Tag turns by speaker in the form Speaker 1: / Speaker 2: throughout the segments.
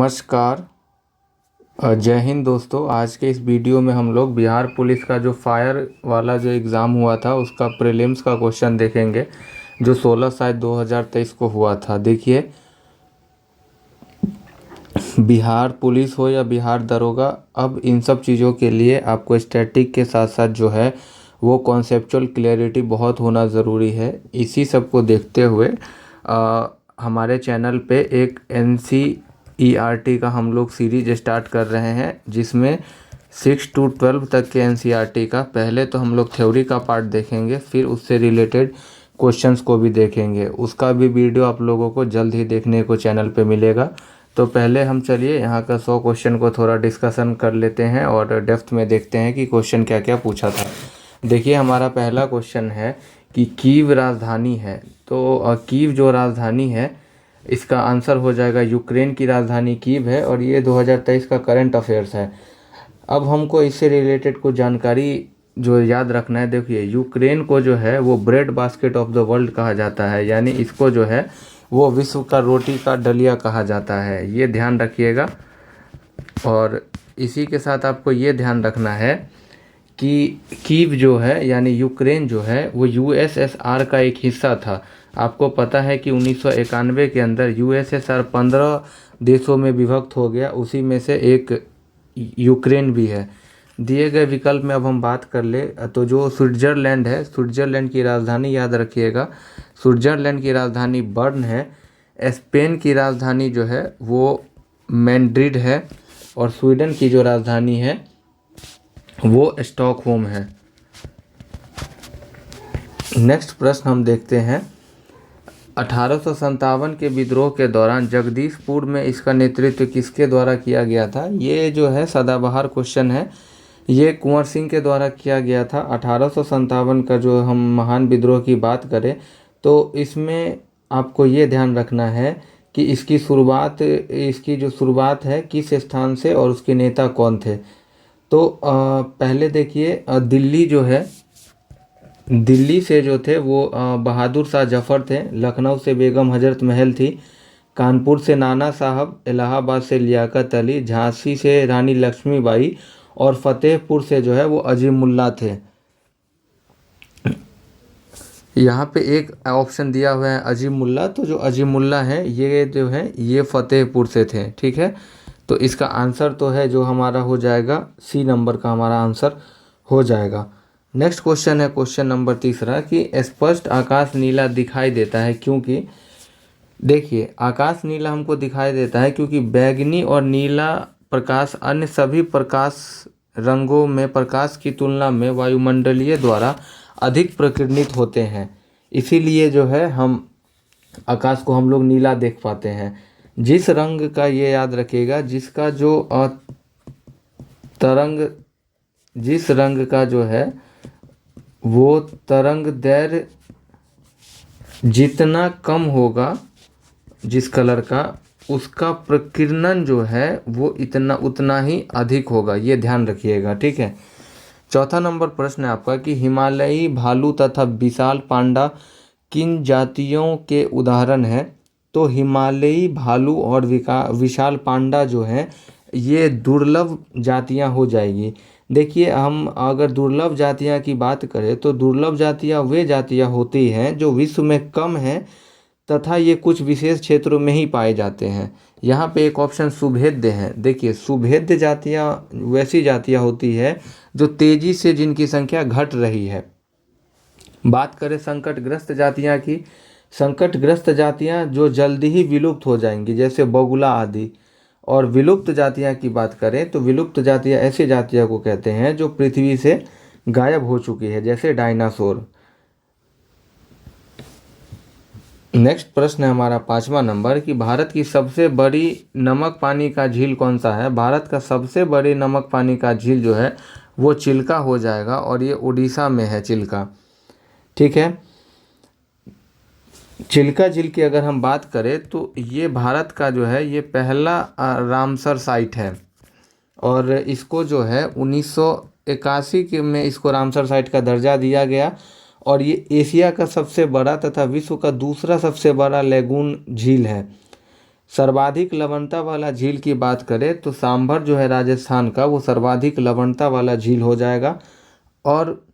Speaker 1: नमस्कार। जय हिंद दोस्तों। आज के इस वीडियो में हम लोग बिहार पुलिस का जो फायर वाला जो एग्ज़ाम हुआ था उसका प्रीलिम्स का क्वेश्चन देखेंगे, जो 16 शायद 2023 को हुआ था। देखिए, बिहार पुलिस हो या बिहार दरोगा, अब इन सब चीज़ों के लिए आपको स्टैटिक के साथ साथ जो है वो कॉन्सेप्चुअल क्लैरिटी बहुत होना ज़रूरी है। इसी सब को देखते हुए हमारे चैनल पे एक NCERT का हम लोग सीरीज स्टार्ट कर रहे हैं, जिसमें 6 to 12 तक के NCERT का पहले तो हम लोग थ्योरी का पार्ट देखेंगे, फिर उससे रिलेटेड क्वेश्चंस को भी देखेंगे। उसका भी वीडियो आप लोगों को जल्द ही देखने को चैनल पे मिलेगा। तो पहले हम चलिए यहाँ का 100 क्वेश्चन को थोड़ा डिस्कशन कर लेते हैं और डेप्थ में देखते हैं कि क्वेश्चन क्या क्या पूछा था। देखिए, हमारा पहला क्वेश्चन है कि कीव राजधानी है। तो कीव जो राजधानी है, इसका आंसर हो जाएगा यूक्रेन की राजधानी कीव है, और ये 2023 का करंट अफेयर्स है। अब हमको इससे रिलेटेड कुछ जानकारी जो याद रखना है। देखिए, यूक्रेन को जो है वो bread basket of the world कहा जाता है, यानी इसको जो है वो विश्व का रोटी का डलिया कहा जाता है। ये ध्यान रखिएगा। और इसी के साथ आपको ये ध्यान रखना है कि कीव जो है यानी यूक्रेन जो है वो USSR का एक हिस्सा था। आपको पता है कि 1991 के अंदर USSR 15 देशों में विभक्त हो गया, उसी में से एक यूक्रेन भी है। दिए गए विकल्प में अब हम बात कर ले तो जो स्विट्ज़रलैंड है, स्विट्ज़रलैंड की राजधानी याद रखिएगा, स्विट्ज़रलैंड की राजधानी बर्न है। स्पेन की राजधानी जो है वो मैड्रिड है, और स्वीडन की जो राजधानी है वो स्टॉकहोम है। नेक्स्ट प्रश्न हम देखते हैं। 1857 के विद्रोह के दौरान जगदीशपुर में इसका नेतृत्व किसके द्वारा किया गया था? ये जो है सदाबहार क्वेश्चन है। ये कुंवर सिंह के द्वारा किया गया था। 1857 का जो हम महान विद्रोह की बात करें तो इसमें आपको ये ध्यान रखना है कि इसकी जो शुरुआत है किस स्थान से और उसके नेता कौन थे। तो पहले देखिए, दिल्ली जो है, दिल्ली से जो थे वो बहादुर शाह जफ़र थे, लखनऊ से बेगम हजरत महल थी, कानपुर से नाना साहब, इलाहाबाद से लियाकत अली, झांसी से रानी लक्ष्मीबाई, और फतेहपुर से जो है वो अजीमुल्ला थे। यहाँ पे एक ऑप्शन दिया हुआ है अजीमुल्ला, तो जो अजीमुल्ला है ये जो है ये फतेहपुर से थे। ठीक है, तो इसका आंसर तो है जो हमारा हो जाएगा C नंबर का हमारा आंसर हो जाएगा। नेक्स्ट क्वेश्चन है क्वेश्चन नंबर तीसरा कि स्पष्ट आकाश नीला दिखाई देता है क्योंकि। देखिए, आकाश नीला हमको दिखाई देता है क्योंकि बैंगनी और नीला प्रकाश अन्य सभी प्रकाश रंगों में प्रकाश की तुलना में वायुमंडलीय द्वारा अधिक प्रकीर्णित होते हैं। इसीलिए जो है हम आकाश को हम लोग नीला देख पाते हैं। जिस रंग का, ये याद रखिएगा, जिसका जो तरंग, जिस रंग का जो है वो तरंग दैर्घ्य जितना कम होगा, जिस कलर का, उसका प्रकीर्णन जो है वो उतना ही अधिक होगा। ये ध्यान रखिएगा। ठीक है। चौथा नंबर प्रश्न है आपका कि हिमालयी भालू तथा विशाल पांडा किन जातियों के उदाहरण हैं? तो हिमालयी भालू और विशाल पांडा जो हैं ये दुर्लभ जातियां हो जाएगी। देखिए, हम अगर दुर्लभ जातियां की बात करें तो दुर्लभ जातियां वे जातियां होती हैं जो विश्व में कम हैं तथा ये कुछ विशेष क्षेत्रों में ही पाए जाते हैं। यहाँ पे एक ऑप्शन सुभेद्य है। देखिए, सुभेद्य जातियाँ वैसी जातियाँ होती है जो तेजी से जिनकी संख्या घट रही है। बात करें संकटग्रस्त जातियाँ की, संकटग्रस्त जातियाँ जो जल्दी ही विलुप्त हो जाएंगी, जैसे बगुला आदि। और विलुप्त जातियाँ की बात करें तो विलुप्त जातियाँ ऐसी जातियाँ को कहते हैं जो पृथ्वी से गायब हो चुकी है, जैसे डायनासोर। नेक्स्ट प्रश्न है हमारा 5वां नंबर कि भारत की सबसे बड़ी नमक पानी का झील कौन सा है? भारत का सबसे बड़ी नमक पानी का झील जो है वो चिल्का हो जाएगा, और ये उड़ीसा में है चिल्का। ठीक है, चिल्का झील की अगर हम बात करें तो ये भारत का जो है ये पहला रामसर साइट है, और इसको जो है 1981 के में इसको रामसर साइट का दर्जा दिया गया, और ये एशिया का सबसे बड़ा तथा विश्व का दूसरा सबसे बड़ा लेगून झील है। सर्वाधिक लवणता वाला झील की बात करें तो सांभर जो है राजस्थान का, वो सर्वाधिक लवणता वाला झील हो जाएगा। और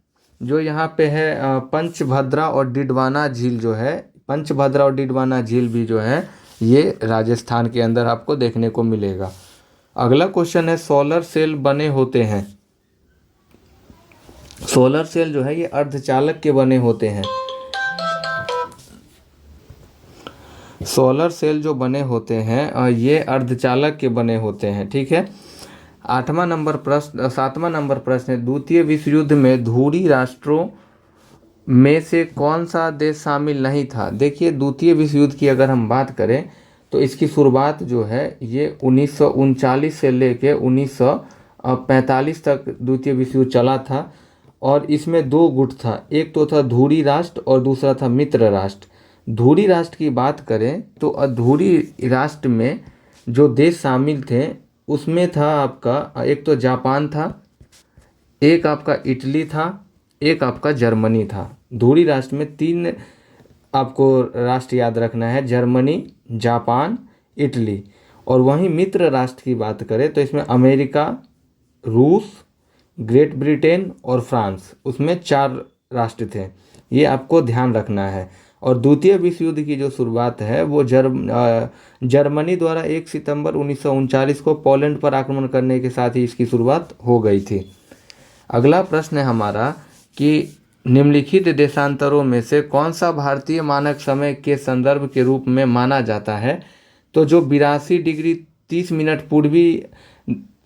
Speaker 1: जो यहाँ पे है पंचभद्रा और डिडवाना झील जो है, पंचभद्रा और डिडवाना झील भी जो है ये राजस्थान के अंदर आपको देखने को मिलेगा। अगला क्वेश्चन है, सोलर सेल बने होते हैं। सोलर सेल जो है ये अर्धचालक के बने होते हैं। सोलर सेल जो बने होते हैं ये अर्धचालक के बने होते हैं, ठीक है। 7वां नंबर प्रश्न है, द्वितीय विश्व युद्ध में धुरी राष्ट्रों में से कौन सा देश शामिल नहीं था। देखिए, द्वितीय विश्व युद्ध की अगर हम बात करें तो इसकी शुरुआत जो है ये 1939 से लेके 1945 तक द्वितीय विश्व युद्ध चला था। और इसमें दो गुट था, एक तो था धुरी राष्ट्र और दूसरा था मित्र राष्ट्र। धुरी राष्ट्र की बात करें तो अधूरी राष्ट्र में जो देश शामिल थे उसमें था आपका एक तो जापान था, एक आपका इटली था, एक आपका जर्मनी था। धुरी राष्ट्र में 3 आपको राष्ट्र याद रखना है, जर्मनी, जापान, इटली। और वहीं मित्र राष्ट्र की बात करें तो इसमें अमेरिका, रूस, ग्रेट ब्रिटेन और फ्रांस, उसमें 4 राष्ट्र थे। ये आपको ध्यान रखना है। और द्वितीय विश्व युद्ध की जो शुरुआत है वो जर्मनी द्वारा 1 सितंबर 1939 को पोलैंड पर आक्रमण करने के साथ ही इसकी शुरुआत हो गई थी। अगला प्रश्न है हमारा कि निम्नलिखित देशांतरों में से कौन सा भारतीय मानक समय के संदर्भ के रूप में माना जाता है। तो जो 82 डिग्री 30 मिनट पूर्वी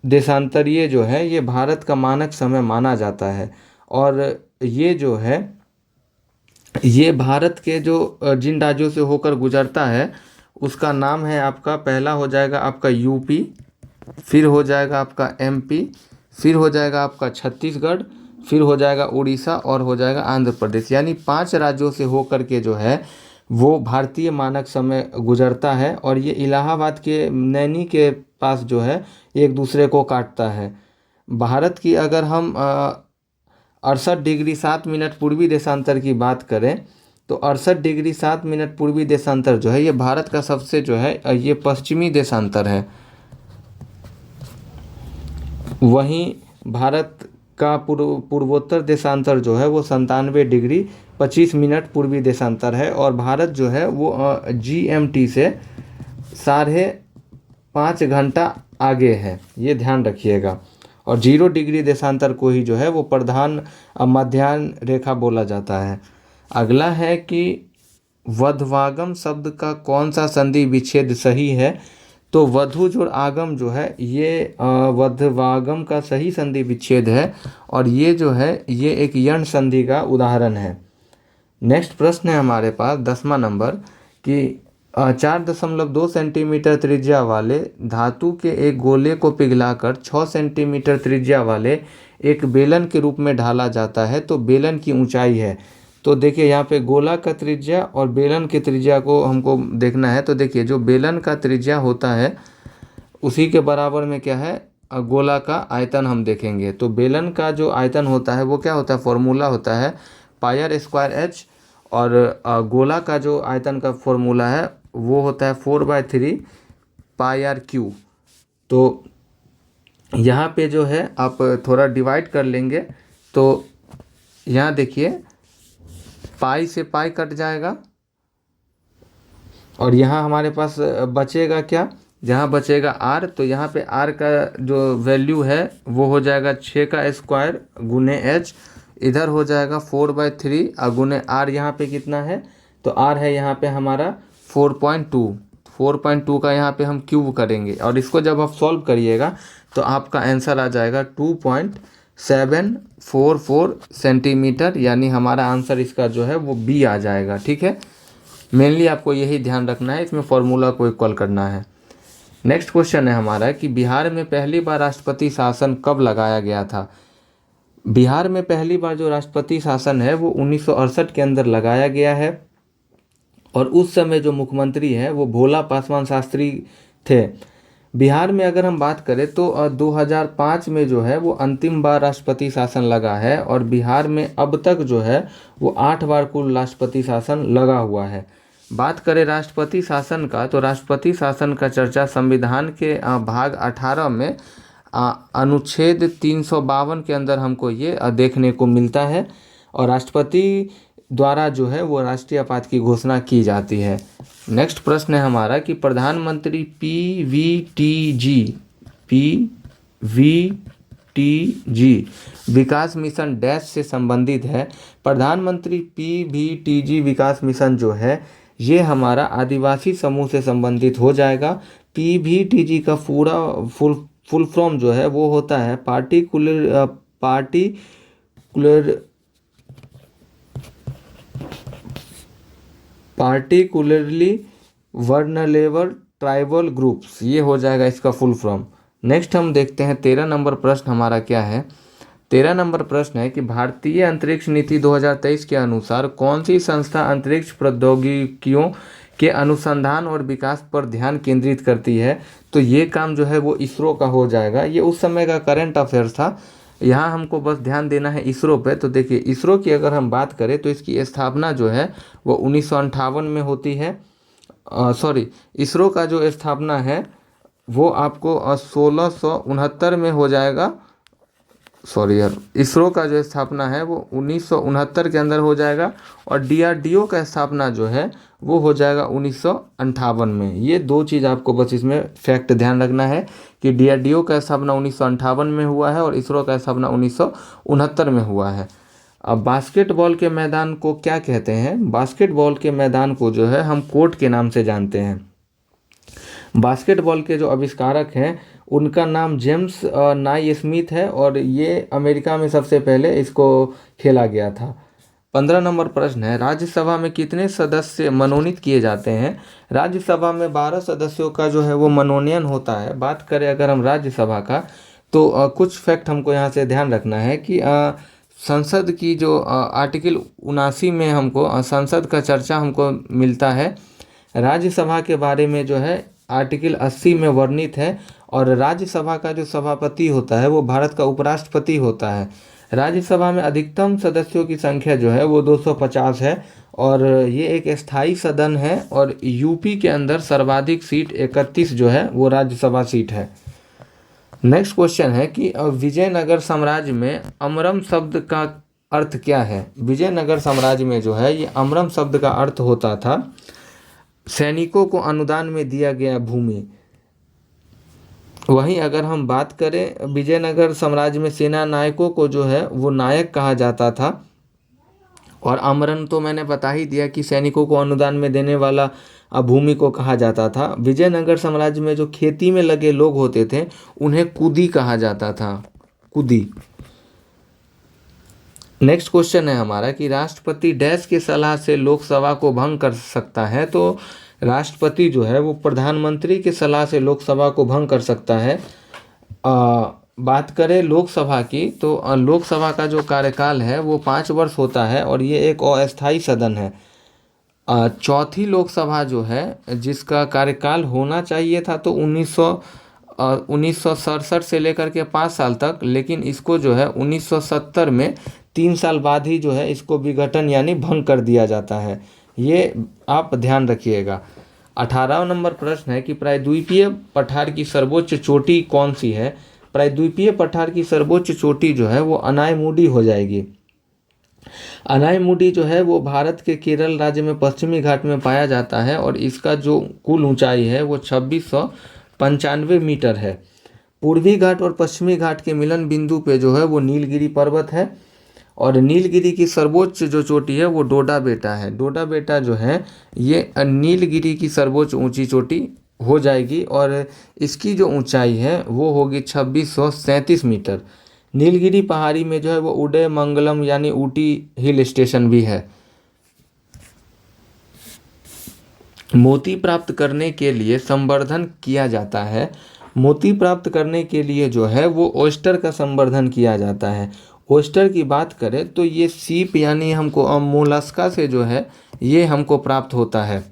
Speaker 1: देशांतरीय जो है ये भारत का मानक समय माना जाता है। और ये जो है ये भारत के जो जिन राज्यों से होकर गुजरता है उसका नाम है आपका, पहला हो जाएगा आपका यूपी, फिर हो जाएगा आपका एमपी, फिर हो जाएगा आपका छत्तीसगढ़, फिर हो जाएगा उड़ीसा और हो जाएगा आंध्र प्रदेश। यानी 5 राज्यों से होकर के जो है वो भारतीय मानक समय गुजरता है। और ये इलाहाबाद के नैनी के पास जो है एक दूसरे को काटता है। भारत की अगर हम 68 डिग्री 7 मिनट पूर्वी देशांतर की बात करें तो 68 डिग्री 7 मिनट पूर्वी देशांतर जो है ये भारत का सबसे जो है ये पश्चिमी देशांतर है। वहीं भारत का पूर्वोत्तर देशांतर जो है वो 97 डिग्री 25 मिनट पूर्वी देशांतर है। और भारत जो है वो GMT से 5.5 घंटा आगे है, ये ध्यान रखिएगा। और 0 डिग्री देशांतर को ही जो है वो प्रधान मध्याह्न रेखा बोला जाता है। अगला है कि वधवागम शब्द का कौन सा संधि विच्छेद सही है। तो वधु जोड़ आगम जो है ये वधवागम का सही संधि विच्छेद है। और ये जो है ये एक यण संधि का उदाहरण है। नेक्स्ट प्रश्न है हमारे पास 10वां नंबर कि 4.2 सेंटीमीटर त्रिज्या वाले धातु के एक गोले को पिघलाकर 6 सेंटीमीटर त्रिज्या वाले एक बेलन के रूप में ढाला जाता है तो बेलन की ऊंचाई है। तो देखिए यहाँ पे गोला का त्रिज्या और बेलन की त्रिज्या को हमको देखना है। तो देखिए जो बेलन का त्रिज्या होता है उसी के बराबर में क्या है गोला का आयतन हम देखेंगे। तो बेलन का जो आयतन होता है वो क्या होता है, फॉर्मूला होता है πr²h। और गोला का जो आयतन का फॉर्मूला है वो होता है 4/3 πr³। तो यहाँ पे जो है आप थोड़ा डिवाइड कर लेंगे तो यहाँ देखिए पाई से पाई कट जाएगा और यहाँ हमारे पास बचेगा क्या, जहाँ बचेगा r। तो यहाँ पे r का जो वैल्यू है वो हो जाएगा 6 का स्क्वायर गुने h, इधर हो जाएगा 4/3 और गुने r यहाँ पे कितना है तो r है यहाँ पे हमारा 4.2 का यहाँ पे हम क्यूब करेंगे। और इसको जब आप सॉल्व करिएगा तो आपका आंसर आ जाएगा 2.744 सेंटीमीटर। यानी हमारा आंसर इसका जो है वो बी आ जाएगा। ठीक है, मेनली आपको यही ध्यान रखना है, इसमें फॉर्मूला को इक्वल करना है। नेक्स्ट क्वेश्चन है हमारा कि बिहार में पहली बार राष्ट्रपति शासन कब लगाया गया था। बिहार में पहली बार जो राष्ट्रपति शासन है वो 1968 के अंदर लगाया गया है। और उस समय जो मुख्यमंत्री है वो भोला पासवान शास्त्री थे। बिहार में अगर हम बात करें तो 2005 में जो है वो अंतिम बार राष्ट्रपति शासन लगा है। और बिहार में अब तक जो है वो 8 बार कुल राष्ट्रपति शासन लगा हुआ है। बात करें राष्ट्रपति शासन का, तो राष्ट्रपति शासन का चर्चा संविधान के भाग 18 में अनुच्छेद 352 के अंदर हमको ये देखने को मिलता है, और राष्ट्रपति द्वारा जो है वो राष्ट्रीय आपात की घोषणा की जाती है। नेक्स्ट प्रश्न है हमारा कि प्रधानमंत्री पीवीटीजी विकास मिशन डैश से संबंधित है। प्रधानमंत्री पीवीटीजी विकास मिशन जो है ये हमारा आदिवासी समूह से संबंधित हो जाएगा। पीवीटीजी का पूरा फुल फॉर्म जो है वो होता है पार्टिकुलरली वर्नरेबल ट्राइबल ग्रुप्स, ये हो जाएगा इसका फुल फॉर्म। नेक्स्ट हम देखते हैं 13 नंबर प्रश्न हमारा क्या है। 13 नंबर प्रश्न है कि भारतीय अंतरिक्ष नीति 2023 के अनुसार कौन सी संस्था अंतरिक्ष प्रौद्योगिकियों के अनुसंधान और विकास पर ध्यान केंद्रित करती है। तो ये काम जो है वो इसरो का हो जाएगा। ये उस समय का करंट अफेयर्स था, यहाँ हमको बस ध्यान देना है इसरो पे। तो देखिए इसरो की अगर हम बात करें तो इसकी स्थापना जो है वो 1958 में होती है। इसरो का जो स्थापना है वो आपको 1669 में हो जाएगा। इसरो का जो स्थापना है वो 1969 के अंदर हो जाएगा, और डीआरडीओ का स्थापना जो है वो हो जाएगा 1958 में। ये दो चीज़ आपको बस इसमें फैक्ट ध्यान रखना है कि डीआरडीओ का स्थापना 1958 में हुआ है और इसरो का स्थापना 1969 में हुआ है। अब बास्केटबॉल के मैदान को क्या कहते हैं? बास्केटबॉल के मैदान को जो है हम कोर्ट के नाम से जानते हैं। बास्केटबॉल के जो आविष्कारक हैं उनका नाम जेम्स नाइस्मिथ है, और ये अमेरिका में सबसे पहले इसको खेला गया था। 15 नंबर प्रश्न है राज्यसभा में कितने सदस्य मनोनीत किए जाते हैं? राज्यसभा में 12 सदस्यों का जो है वो मनोनयन होता है। बात करें अगर हम राज्यसभा का, तो कुछ फैक्ट हमको यहाँ से ध्यान रखना है कि संसद की जो आर्टिकल 79 में हमको संसद का चर्चा हमको मिलता है। राज्यसभा के बारे में जो है आर्टिकल 80 में वर्णित है, और राज्यसभा का जो सभापति होता है वो भारत का उपराष्ट्रपति होता है। राज्यसभा में अधिकतम सदस्यों की संख्या जो है वो 250 है, और ये एक स्थायी सदन है, और यूपी के अंदर सर्वाधिक सीट 31 जो है वो राज्यसभा सीट है। नेक्स्ट क्वेश्चन है कि विजयनगर साम्राज्य में अमरम शब्द का अर्थ क्या है? विजयनगर साम्राज्य में जो है ये अमरम शब्द का अर्थ होता था सैनिकों को अनुदान में दिया गया भूमि। वहीं अगर हम बात करें विजयनगर साम्राज्य में सेना नायकों को जो है वो नायक कहा जाता था, और अमरन तो मैंने बता ही दिया कि सैनिकों को अनुदान में देने वाला भूमि को कहा जाता था। विजयनगर साम्राज्य में जो खेती में लगे लोग होते थे उन्हें कुदी कहा जाता था, कुदी। नेक्स्ट क्वेश्चन है हमारा कि राष्ट्रपति डैश की सलाह से लोकसभा को भंग कर सकता है? तो राष्ट्रपति जो है वो प्रधानमंत्री की सलाह से लोकसभा को भंग कर सकता है। बात करें लोकसभा की, तो लोकसभा का जो कार्यकाल है वो 5 वर्ष होता है, और ये एक अस्थायी सदन है। चौथी लोकसभा जो है जिसका कार्यकाल होना चाहिए था तो 1967 से लेकर के 5 साल तक, लेकिन इसको जो है 1970 में 3 साल बाद ही जो है इसको विघटन यानी भंग कर दिया जाता है। ये आप ध्यान रखिएगा। 18वां नंबर प्रश्न है कि प्रायद्वीपीय पठार की सर्वोच्च चोटी कौन सी है? प्रायद्वीपीय पठार की सर्वोच्च चोटी जो है वो अनायमुडी हो जाएगी। अनायमुडी जो है वो भारत के केरल राज्य में पश्चिमी घाट में पाया जाता है, और इसका जो कुल ऊंचाई है वो 2695 मीटर है। पूर्वी घाट और पश्चिमी घाट के मिलन बिंदु पे जो है वो नीलगिरी पर्वत है, और नीलगिरी की सर्वोच्च जो चोटी है वो डोडा बेटा है। डोडा बेटा जो है ये नीलगिरी की सर्वोच्च ऊंची चोटी हो जाएगी, और इसकी जो ऊंचाई है वो होगी 2637 मीटर। नीलगिरी पहाड़ी में जो है वो उदय मंगलम यानी ऊटी हिल स्टेशन भी है। मोती प्राप्त करने के लिए संवर्धन किया जाता है। मोती प्राप्त करने के लिए जो है वो ओस्टर का संवर्धन किया जाता है। ओस्टर की बात करें तो ये सीप यानी हमको मोलस्का से जो है ये हमको प्राप्त होता है।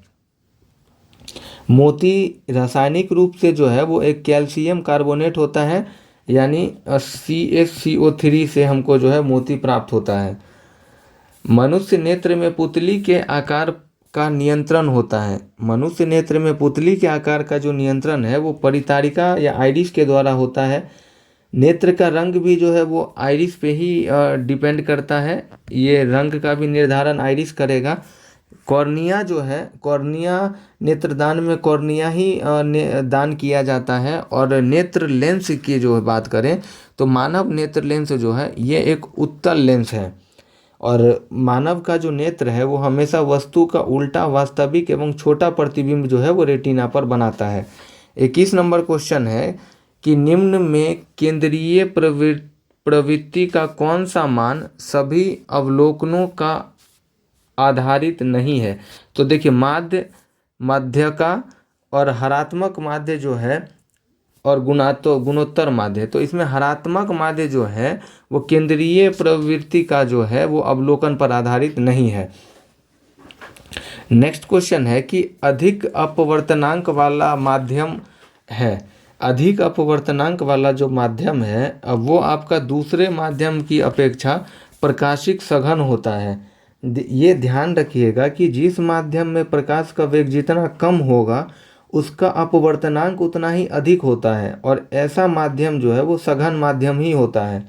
Speaker 1: मोती रासायनिक रूप से जो है वो एक कैल्शियम कार्बोनेट होता है, यानी CaCO3 से हमको जो है मोती प्राप्त होता है। मनुष्य नेत्र में पुतली के आकार का नियंत्रण होता है। मनुष्य नेत्र में पुतली के आकार का जो नियंत्रण है वो परितारिका या आइरिस के द्वारा होता है। नेत्र का रंग भी जो है वो आइरिस पे ही डिपेंड करता है। ये रंग का भी निर्धारण आइरिस करेगा। कॉर्निया जो है, कॉर्निया नेत्रदान में कॉर्निया ही दान किया जाता है। और नेत्र लेंस की जो बात करें तो मानव नेत्र लेंस जो है ये एक उत्तल लेंस है। और मानव का जो नेत्र है वो हमेशा वस्तु का उल्टा, वास्तविक एवं छोटा प्रतिबिंब जो है वो रेटिना पर बनाता है। 21 नंबर क्वेश्चन है कि निम्न में केंद्रीय प्रवृत्ति का कौन सा मान सभी अवलोकनों का आधारित नहीं है। तो देखिए माध्य, मध्य का और हरात्मक माध्य जो है और गुणोत्तर माध्य, तो इसमें हरात्मक माध्य जो है वो केंद्रीय प्रवृत्ति का जो है वो अवलोकन पर आधारित नहीं है। नेक्स्ट क्वेश्चन है कि अधिक अपवर्तनांक वाला माध्यम है। अधिक अपवर्तनांक वाला जो माध्यम है वो आपका दूसरे माध्यम की अपेक्षा प्रकाशिक सघन होता है। ये ध्यान रखिएगा कि जिस माध्यम में प्रकाश का वेग जितना कम होगा उसका अपवर्तनांक उतना ही अधिक होता है, और ऐसा माध्यम जो है वो सघन माध्यम ही होता है।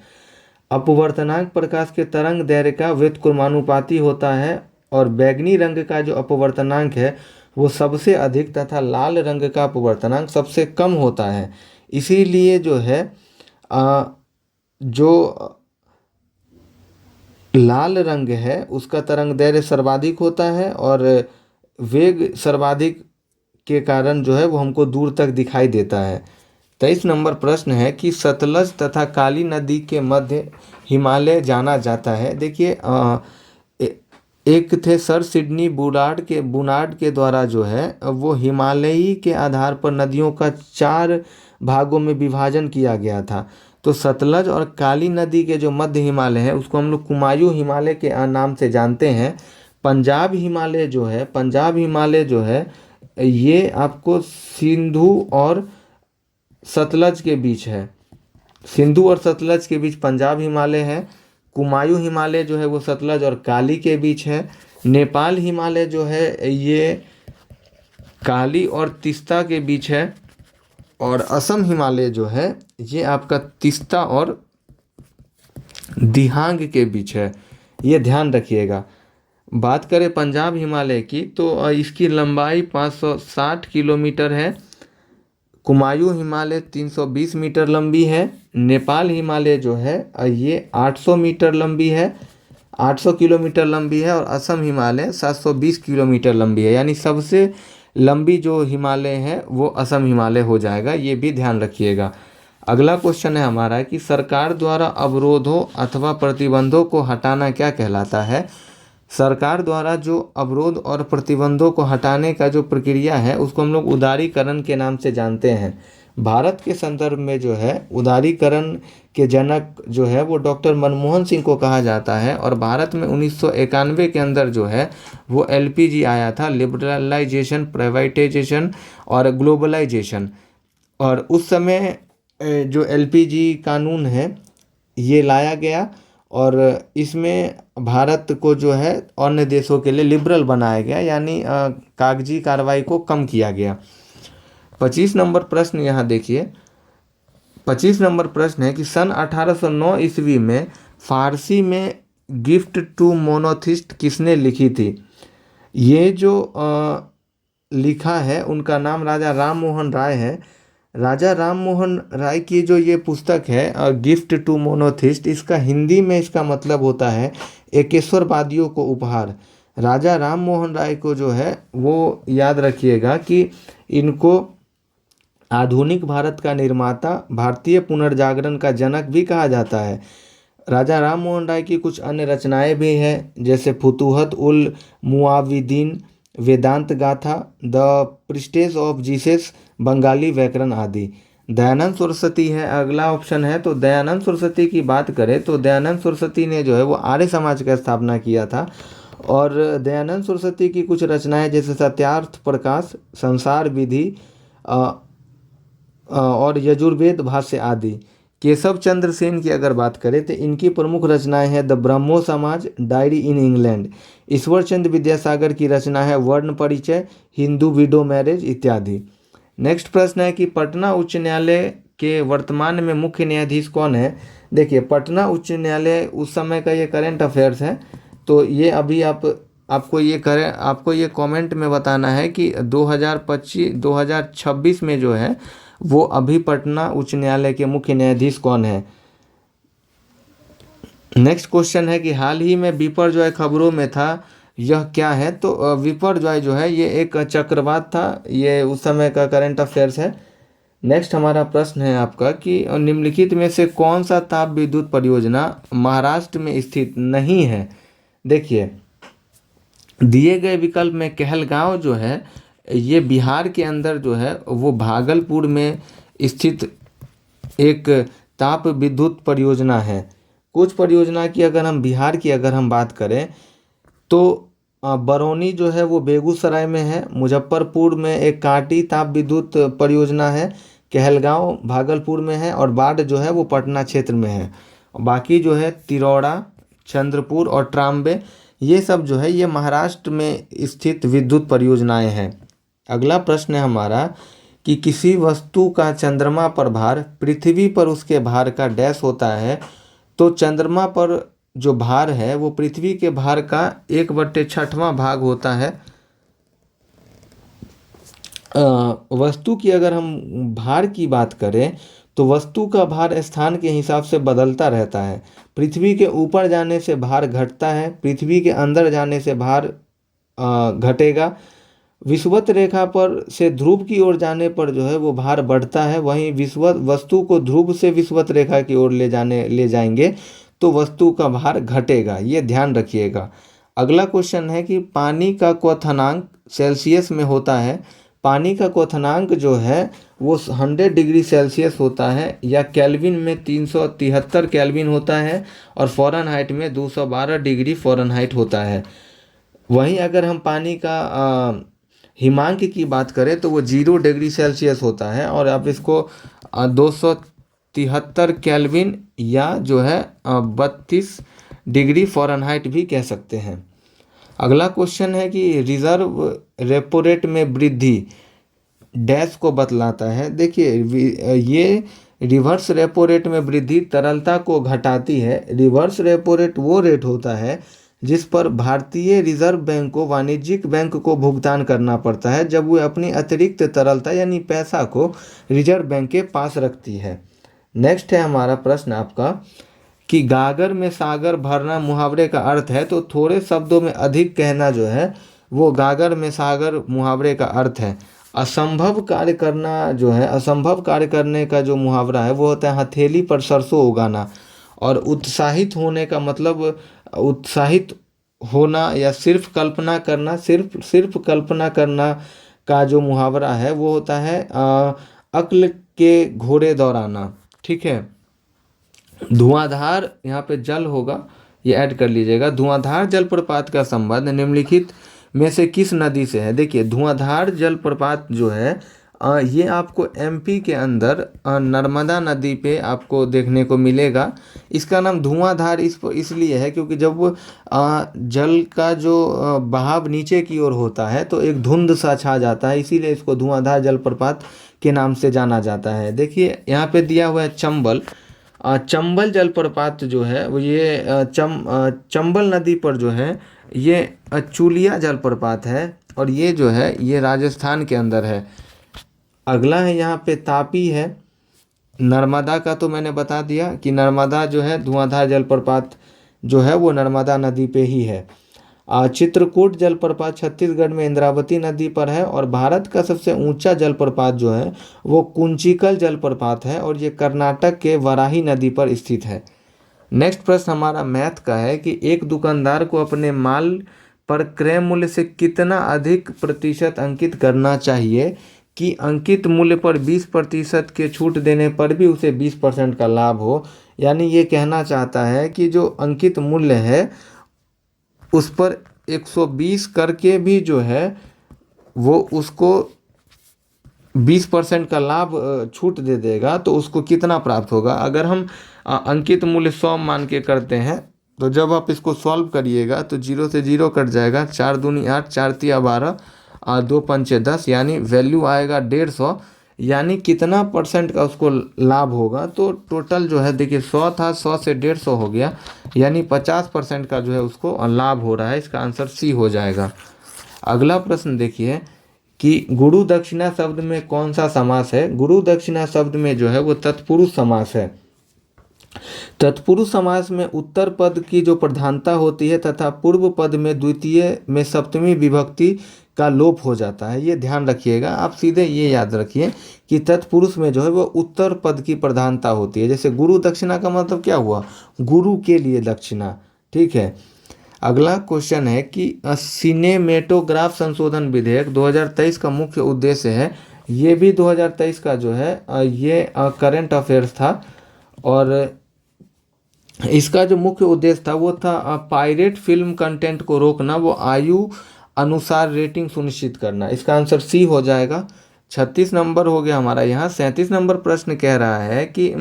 Speaker 1: अपवर्तनांक प्रकाश के तरंग दैर्घ्य का व्युत्क्रमानुपाती होता है, और बैंगनी रंग का जो अपवर्तनांक है वो सबसे अधिक तथा लाल रंग का अपवर्तनांक सबसे कम होता है। इसीलिए जो है जो लाल रंग है उसका तरंग दैर्घ्य सर्वाधिक होता है, और वेग सर्वाधिक के कारण जो है वो हमको दूर तक दिखाई देता है। 23 नंबर प्रश्न है कि सतलज तथा काली नदी के मध्य हिमालय जाना जाता है। देखिए एक थे सर सिडनी बुनार्ड के द्वारा जो है वो हिमालयी के आधार पर नदियों का 4 भागों में विभाजन किया गया था। तो सतलज और काली नदी के जो मध्य हिमालय है उसको हम लोग कुमायूं हिमालय के नाम से जानते हैं। पंजाब हिमालय जो है ये आपको सिंधु और सतलज के बीच है। सिंधु और सतलज के बीच पंजाब हिमालय है। कुमायूं हिमालय जो है वो सतलज और काली के बीच है। नेपाल हिमालय जो है ये काली और तीस्ता के बीच है। और असम हिमालय जो है ये आपका तीस्ता और दिहांग के बीच है। ये ध्यान रखिएगा। बात करें पंजाब हिमालय की तो इसकी लंबाई 560 किलोमीटर है। कुमायूं हिमालय 320 मीटर लंबी है। नेपाल हिमालय जो है ये 800 मीटर लंबी है, 800 किलोमीटर लंबी है। और असम हिमालय 720 किलोमीटर लंबी है। यानी सबसे लंबी जो हिमालय है वो असम हिमालय हो जाएगा। ये भी ध्यान रखिएगा। अगला क्वेश्चन है हमारा कि सरकार द्वारा अवरोधों अथवा प्रतिबंधों को हटाना क्या कहलाता है। सरकार द्वारा जो अवरोध और प्रतिबंधों को हटाने का जो प्रक्रिया है उसको हम लोग उदारीकरण के नाम से जानते हैं। भारत के संदर्भ में जो है उदारीकरण के जनक जो है वो डॉक्टर मनमोहन सिंह को कहा जाता है। और भारत में 1991 के अंदर जो है वो एलपीजी आया था, लिबरलाइजेशन, प्राइवेटाइजेशन और ग्लोबलाइजेशन। और उस समय जो एलपीजी कानून है ये लाया गया, और इसमें भारत को जो है अन्य देशों के लिए लिबरल बनाया गया, यानी कागजी कार्रवाई को कम किया गया। 25 नंबर प्रश्न यहाँ देखिए। 25 नंबर प्रश्न है कि सन 1809 ईस्वी में फारसी में गिफ्ट टू मोनोथिस्ट किसने लिखी थी। ये जो लिखा है उनका नाम राजा राम मोहन राय है। राजा राम मोहन राय की जो ये पुस्तक है गिफ्ट टू मोनोथिस्ट, इसका हिंदी में इसका मतलब होता है एकेश्वरवादियों को उपहार। राजा राम मोहन राय को जो है वो याद रखिएगा कि इनको आधुनिक भारत का निर्माता, भारतीय पुनर्जागरण का जनक भी कहा जाता है। राजा राम मोहन राय की कुछ अन्य रचनाएं भी हैं, जैसे फुतूहत उल मुआविदीन, वेदांत गाथा, the prestige of Jesus, Bengali व्याकरण आदि। दयानंद सरस्वती है अगला ऑप्शन है। तो दयानंद सरस्वती की बात करें तो दयानंद सरस्वती ने जो है वो आर्य समाज का स्थापना किया था। और दयानंद सरस्वती की कुछ रचनाएं जैसे सत्यार्थ प्रकाश, संसार विधि और यजुर्वेद भाष्य आदि केशव चंद्र सेन की अगर बात करें तो इनकी प्रमुख रचनाएं हैं द ब्रह्मो समाज, diary in England. Ishwar Chandra Vidyasagar की रचना है वर्ण परिचय, हिंदू विडो मैरिज इत्यादि। नेक्स्ट प्रश्न है कि पटना उच्च न्यायालय के वर्तमान में मुख्य न्यायाधीश कौन है। देखिए पटना उच्च न्यायालय उस समय का ये करेंट अफेयर्स है, तो ये अभी आपको ये कमेंट में बताना है कि 2026 में जो है वो अभी पटना उच्च न्यायालय के मुख्य न्यायाधीश कौन है। नेक्स्ट क्वेश्चन है कि हाल ही में बिपरजॉय खबरों में था, यह क्या है। तो बिपरजॉय जो है ये एक चक्रवात था, ये उस समय का करंट अफेयर्स है। नेक्स्ट हमारा प्रश्न है आपका कि निम्नलिखित में से कौन सा ताप विद्युत परियोजना महाराष्ट्र में स्थित नहीं है। देखिए दिए गए विकल्प में कहलगांव जो है ये बिहार के अंदर जो है वो भागलपुर में स्थित एक ताप विद्युत परियोजना है। कुछ परियोजना की अगर हम बिहार की अगर हम बात करें तो बरौनी जो है वो बेगूसराय में है, मुजफ्फरपुर में एक कांटी ताप विद्युत परियोजना है, कहलगांव भागलपुर में है और बाढ़ जो है वो पटना क्षेत्र में है। बाकी जो है तिरौड़ा, चंद्रपुर और ट्राम्बे ये सब जो है ये महाराष्ट्र में स्थित विद्युत परियोजनाएं हैं। अगला प्रश्न है हमारा कि किसी वस्तु का चंद्रमा पर भार पृथ्वी पर उसके भार का डैश होता है। तो चंद्रमा पर जो भार है वो पृथ्वी के भार का 1/6वां भाग होता है। वस्तु की अगर हम भार की बात करें तो वस्तु का भार स्थान के हिसाब से बदलता रहता है। पृथ्वी के ऊपर जाने से भार घटता है, पृथ्वी के अंदर जाने से भार घटेगा। विषुवत रेखा पर से ध्रुव की ओर जाने पर जो है वो भार बढ़ता है, वहीं विषुवत वस्तु को ध्रुव से विषुवत रेखा की ओर ले जाएंगे तो वस्तु का भार घटेगा, ये ध्यान रखिएगा। अगला क्वेश्चन है कि पानी का क्वथनांक सेल्सियस में होता है। पानी का क्वथनांक जो है वो 100 डिग्री सेल्सियस होता है या केल्विन में 373 केल्विन होता है और फ़ारेनहाइट में 212 डिग्री फ़ारेनहाइट होता है। वहीं अगर हम पानी का हिमांक की बात करें तो वो 0 डिग्री सेल्सियस होता है और आप इसको 273 केल्विन या जो है 32 डिग्री फ़ारेनहाइट भी कह सकते हैं। अगला क्वेश्चन है कि रिजर्व रेपो रेट में वृद्धि डैश को बतलाता है। देखिए ये रिवर्स रेपो रेट में वृद्धि तरलता को घटाती है। रिवर्स रेपो रेट वो रेट होता है जिस पर भारतीय रिजर्व बैंक को वाणिज्यिक बैंक को भुगतान करना पड़ता है जब वो अपनी अतिरिक्त तरलता यानी पैसा को रिजर्व बैंक के पास रखती है। नेक्स्ट है हमारा प्रश्न आपका कि गागर में सागर भरना मुहावरे का अर्थ है। तो थोड़े शब्दों में अधिक कहना जो है वो गागर में सागर मुहावरे का अर्थ है। असंभव कार्य करना जो है, असंभव कार्य करने का जो मुहावरा है वो होता है हथेली पर सरसों उगाना। और उत्साहित होने का मतलब उत्साहित होना या सिर्फ कल्पना करना, सिर्फ कल्पना करना का जो मुहावरा है वो होता है अक्ल के घोड़े दौड़ाना। ठीक है। धुआंधार यहाँ पे जल होगा, ये ऐड कर लीजिएगा। धुआंधार जलप्रपात का संबंध निम्नलिखित में से किस नदी से है। देखिए धुआंधार जलप्रपात जो है ये आपको एमपी के अंदर नर्मदा नदी पे आपको देखने को मिलेगा। इसका नाम धुआंधार इसलिए है क्योंकि जब जल का जो बहाव नीचे की ओर होता है तो एक धुंध सा छा जाता है, इसीलिए इसको धुआंधार जलप्रपात के नाम से जाना जाता है। देखिए यहाँ पे दिया हुआ है चंबल। चंबल जलप्रपात जो है वो ये चंबल नदी पर जो है ये चुलिया जलप्रपात है और ये जो है ये राजस्थान के अंदर है। अगला है यहाँ पे तापी है। नर्मदा का तो मैंने बता दिया कि नर्मदा जो है धुआंधार जलप्रपात जो है वो नर्मदा नदी पे ही है। चित्रकूट जलप्रपात छत्तीसगढ़ में इंद्रावती नदी पर है और भारत का सबसे ऊंचा जलप्रपात जो है वो कुंचिकल जलप्रपात है और ये कर्नाटक के वराही नदी पर स्थित है। नेक्स्ट प्रश्न हमारा मैथ का है कि एक दुकानदार को अपने माल पर क्रय मूल्य से कितना अधिक प्रतिशत अंकित करना चाहिए कि अंकित मूल्य पर 20% के छूट देने पर भी उसे 20% का लाभ हो। यानी ये कहना चाहता है कि जो अंकित मूल्य है उस पर 120 करके भी जो है वो उसको 20% का लाभ छूट दे देगा तो उसको कितना प्राप्त होगा। अगर हम अंकित मूल्य 100 मान के करते हैं तो जब आप इसको सॉल्व करिएगा तो 0 से 0 कट जाएगा, 4 दूनी 8, 4 तिया 12, 2 पंचे 10, यानी वैल्यू आएगा 150। यानी कितना परसेंट का उसको लाभ होगा, तो टोटल जो है देखिए 100 था, 100 से 150 हो गया, यानी 50% का जो है उसको लाभ हो रहा है। इसका आंसर सी हो जाएगा। अगला प्रश्न देखिए कि गुरु दक्षिणा शब्द में कौन सा समास है। गुरु दक्षिणा शब्द में जो है वो तत्पुरुष समास है। तत्पुरुष समास में उत्तर पद की जो प्रधानता होती है तथा पूर्व पद में द्वितीय में सप्तमी विभक्ति का लोप हो जाता है। ये ध्यान रखिएगा, आप सीधे ये याद रखिए कि तत्पुरुष में जो है वो उत्तर पद की प्रधानता होती है। जैसे गुरु दक्षिणा का मतलब क्या हुआ, गुरु के लिए दक्षिणा। ठीक है। अगला क्वेश्चन है कि सिनेमेटोग्राफ संशोधन विधेयक 2023 का मुख्य उद्देश्य है। ये भी 2023 का जो है ये करंट अफेयर्स था, और इसका जो मुख्य उद्देश्य था वो था पायरेट फिल्म कंटेंट को रोकना, वो आयु अनुसार रेटिंग सुनिश्चित करना। इसका आंसर सी हो जाएगा। 36 नंबर हो गया हमारा। यहाँ 37 नंबर प्रश्न कह रहा है कि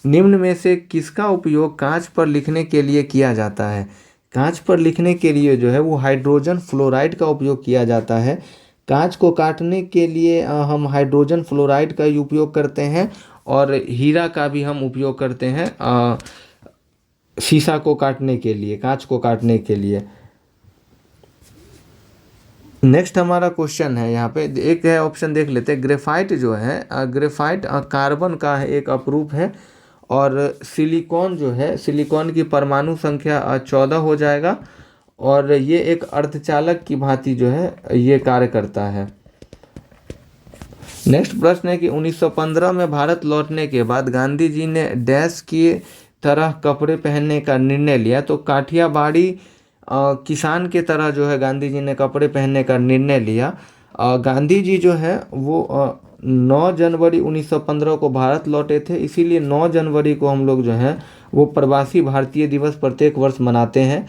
Speaker 1: निम्न में से किसका उपयोग कांच पर लिखने के लिए किया जाता है। कांच पर लिखने के लिए जो है वो हाइड्रोजन फ्लोराइड का उपयोग किया जाता है। कांच को काटने के लिए हम हाइड्रोजन फ्लोराइड का ही उपयोग करते हैं, और हीरा का भी हम उपयोग करते हैं शीशा को काटने के लिए, कांच को काटने के लिए। नेक्स्ट हमारा क्वेश्चन है, यहाँ पे एक है ऑप्शन देख लेते हैं। ग्रेफाइट जो है, ग्रेफाइट कार्बन का है एक अपरूप है, और सिलिकॉन जो है, सिलिकॉन की परमाणु संख्या 14 हो जाएगा, और ये एक अर्धचालक की भांति जो है ये कार्य करता है। नेक्स्ट प्रश्न है कि 1915 में भारत लौटने के बाद गांधी जी ने डैश की तरह कपड़े पहनने का निर्णय लिया। तो काठियावाड़ी किसान के तरह जो है गांधी जी ने कपड़े पहनने का निर्णय लिया। गांधी जी जो है वो 9 जनवरी 1915 को भारत लौटे थे, इसीलिए 9 जनवरी को हम लोग जो है वो प्रवासी भारतीय दिवस प्रत्येक वर्ष मनाते हैं।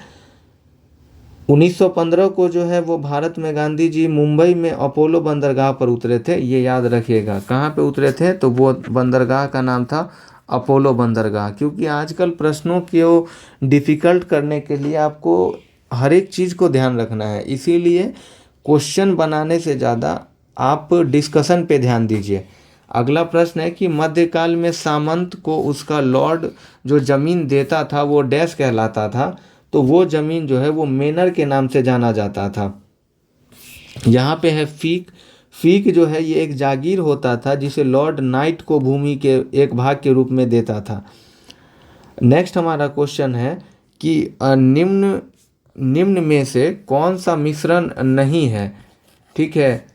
Speaker 1: 1915 को जो है वो भारत में गांधी जी मुंबई में अपोलो बंदरगाह पर उतरे थे। ये याद रखिएगा, कहाँ पे उतरे थे, तो वो बंदरगाह का नाम था अपोलो बंदरगाह। क्योंकि आजकल प्रश्नों को डिफ़िकल्ट करने के लिए आपको हर एक चीज़ को ध्यान रखना है, इसीलिए क्वेश्चन बनाने से ज़्यादा आप डिस्कशन पे ध्यान दीजिए। अगला प्रश्न है कि मध्यकाल में सामंत को उसका लॉर्ड जो ज़मीन देता था वो डैश कहलाता था। तो वो ज़मीन जो है वो मेनर के नाम से जाना जाता था। यहाँ पे है फीक। फीक जो है ये एक जागीर होता था जिसे लॉर्ड नाइट को भूमि के एक भाग के रूप में देता था। नेक्स्ट हमारा क्वेश्चन है कि निम्न में से कौन सा मिश्रण नहीं है। ठीक है,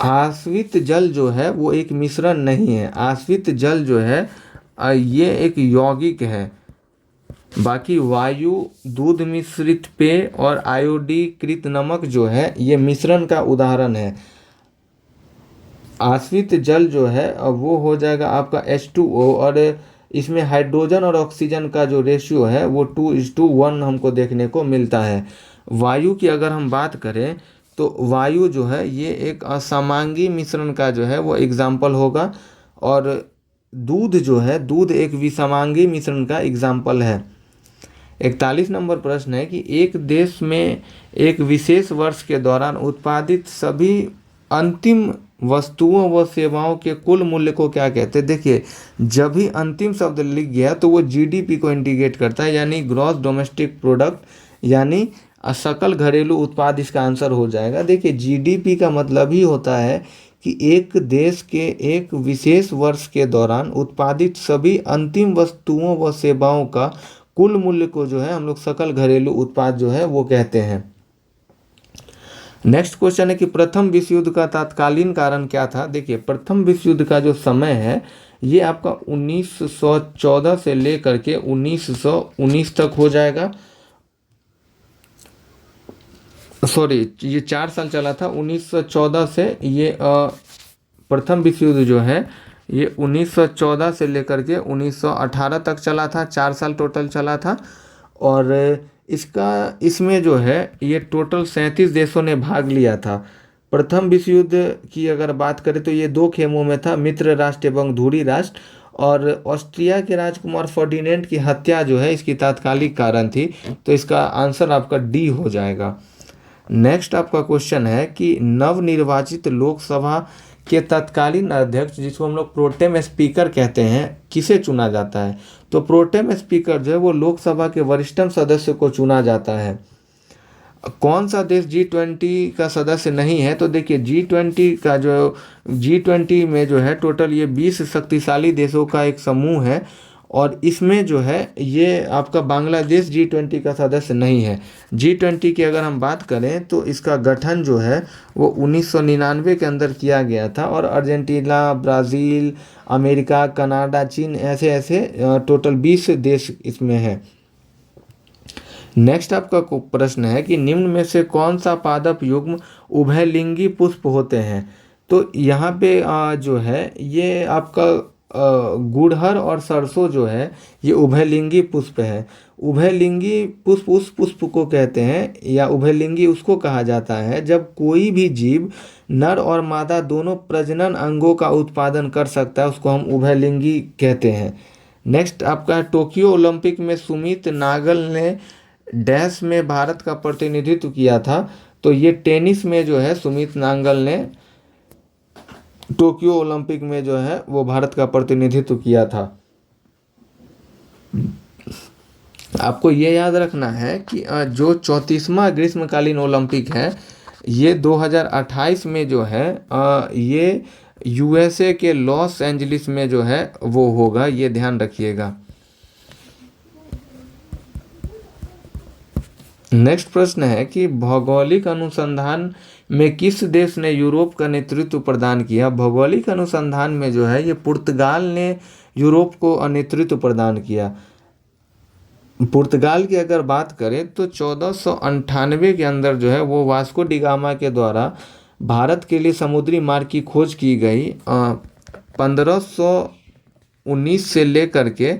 Speaker 1: आश्रित जल जो है वो एक मिश्रण नहीं है। आश्रित जल जो है ये एक यौगिक है। बाकी वायु, दूध मिश्रित पेय और आयोडीकृत नमक जो है ये मिश्रण का उदाहरण है। आश्रित जल जो है वो हो जाएगा आपका H2O, और इसमें हाइड्रोजन और ऑक्सीजन का जो रेशियो है वो 2:1 हमको देखने को मिलता है। वायु की अगर हम बात करें तो वायु जो है ये एक असमांगी मिश्रण का जो है वो एग्जाम्पल होगा, और दूध जो है, दूध एक विषमांगी मिश्रण का एग्जाम्पल है। 41 नंबर प्रश्न है कि एक देश में एक विशेष वर्ष के दौरान उत्पादित सभी अंतिम वस्तुओं व सेवाओं के कुल मूल्य को क्या कहते हैं। देखिए, जब भी अंतिम शब्द लिख गया तो वो जीडीपी को इंडिकेट करता है, यानी ग्रॉस डोमेस्टिक प्रोडक्ट, यानी सकल घरेलू उत्पाद इसका आंसर हो जाएगा। देखिए, जीडीपी का मतलब ही होता है कि एक देश के एक विशेष वर्ष के दौरान उत्पादित सभी अंतिम वस्तुओं व सेवाओं का कुल मूल्य को जो है हम लोग सकल घरेलू उत्पाद जो है वो कहते हैं। नेक्स्ट क्वेश्चन है कि प्रथम विश्व युद्ध का तत्कालीन कारण क्या था। देखिए, प्रथम विश्व युद्ध का जो समय है ये आपका 1914 से लेकर के 1919 तक हो जाएगा। सॉरी, ये 4 साल चला था। 1914 से ये प्रथम विश्व युद्ध जो है ये 1914 से लेकर के 1918 तक चला था। 4 साल टोटल चला था, और इसमें जो है ये टोटल 37 देशों ने भाग लिया था। प्रथम विश्व युद्ध की अगर बात करें तो ये दो खेमों में था, मित्र राष्ट्र एवं धुरी राष्ट्र। और ऑस्ट्रिया के राजकुमार फर्डिनेंड की हत्या जो है इसकी तात्कालिक कारण थी। तो इसका आंसर आपका डी हो जाएगा। नेक्स्ट आपका क्वेश्चन है कि नवनिर्वाचित लोकसभा के तत्कालीन अध्यक्ष, जिसको हम लोग प्रोटेम स्पीकर कहते हैं, किसे चुना जाता है? तो प्रोटेम स्पीकर जो है वो लोकसभा के वरिष्ठतम सदस्य को चुना जाता है। कौन सा देश G20 का सदस्य नहीं है? तो देखिए G20 में जो है टोटल ये 20 शक्तिशाली देशों का एक समूह है, और इसमें जो है ये आपका बांग्लादेश G20 का सदस्य नहीं है। G20 की अगर हम बात करें तो इसका गठन जो है वो 1999 के अंदर किया गया था, और अर्जेंटीना, ब्राज़ील, अमेरिका, कनाडा, चीन, ऐसे ऐसे टोटल 20 देश इसमें है। नेक्स्ट आपका प्रश्न है कि निम्न में से कौन सा पादप युग्म उभयलिंगी पुष्प होते हैं? तो यहाँ पे जो है ये आपका गुड़हल और सरसों जो है ये उभयलिंगी पुष्प है। उभयलिंगी पुष्प उस पुष्प को कहते हैं, या उभयलिंगी उसको कहा जाता है जब कोई भी जीव नर और मादा दोनों प्रजनन अंगों का उत्पादन कर सकता है, उसको हम उभयलिंगी कहते हैं। नेक्स्ट आपका टोक्यो ओलंपिक में सुमित नागल ने डैश में भारत का प्रतिनिधित्व किया था। तो ये टेनिस में जो है सुमित नागल ने टोक्यो ओलंपिक में जो है वो भारत का प्रतिनिधित्व किया था। आपको ये याद रखना है कि जो 34वां ग्रीष्मकालीन ओलंपिक है ये 2028 में जो है ये USA के लॉस एंजलिस में जो है वो होगा, ये ध्यान रखिएगा। नेक्स्ट प्रश्न है कि भौगोलिक अनुसंधान में किस देश ने यूरोप का नेतृत्व प्रदान किया? भौगोलिक अनुसंधान में जो है ये पुर्तगाल ने यूरोप को नेतृत्व प्रदान किया। पुर्तगाल की अगर बात करें तो 1498 के अंदर जो है वो वास्को डी गामा के द्वारा भारत के लिए समुद्री मार्ग की खोज की गई। 1519 से लेकर के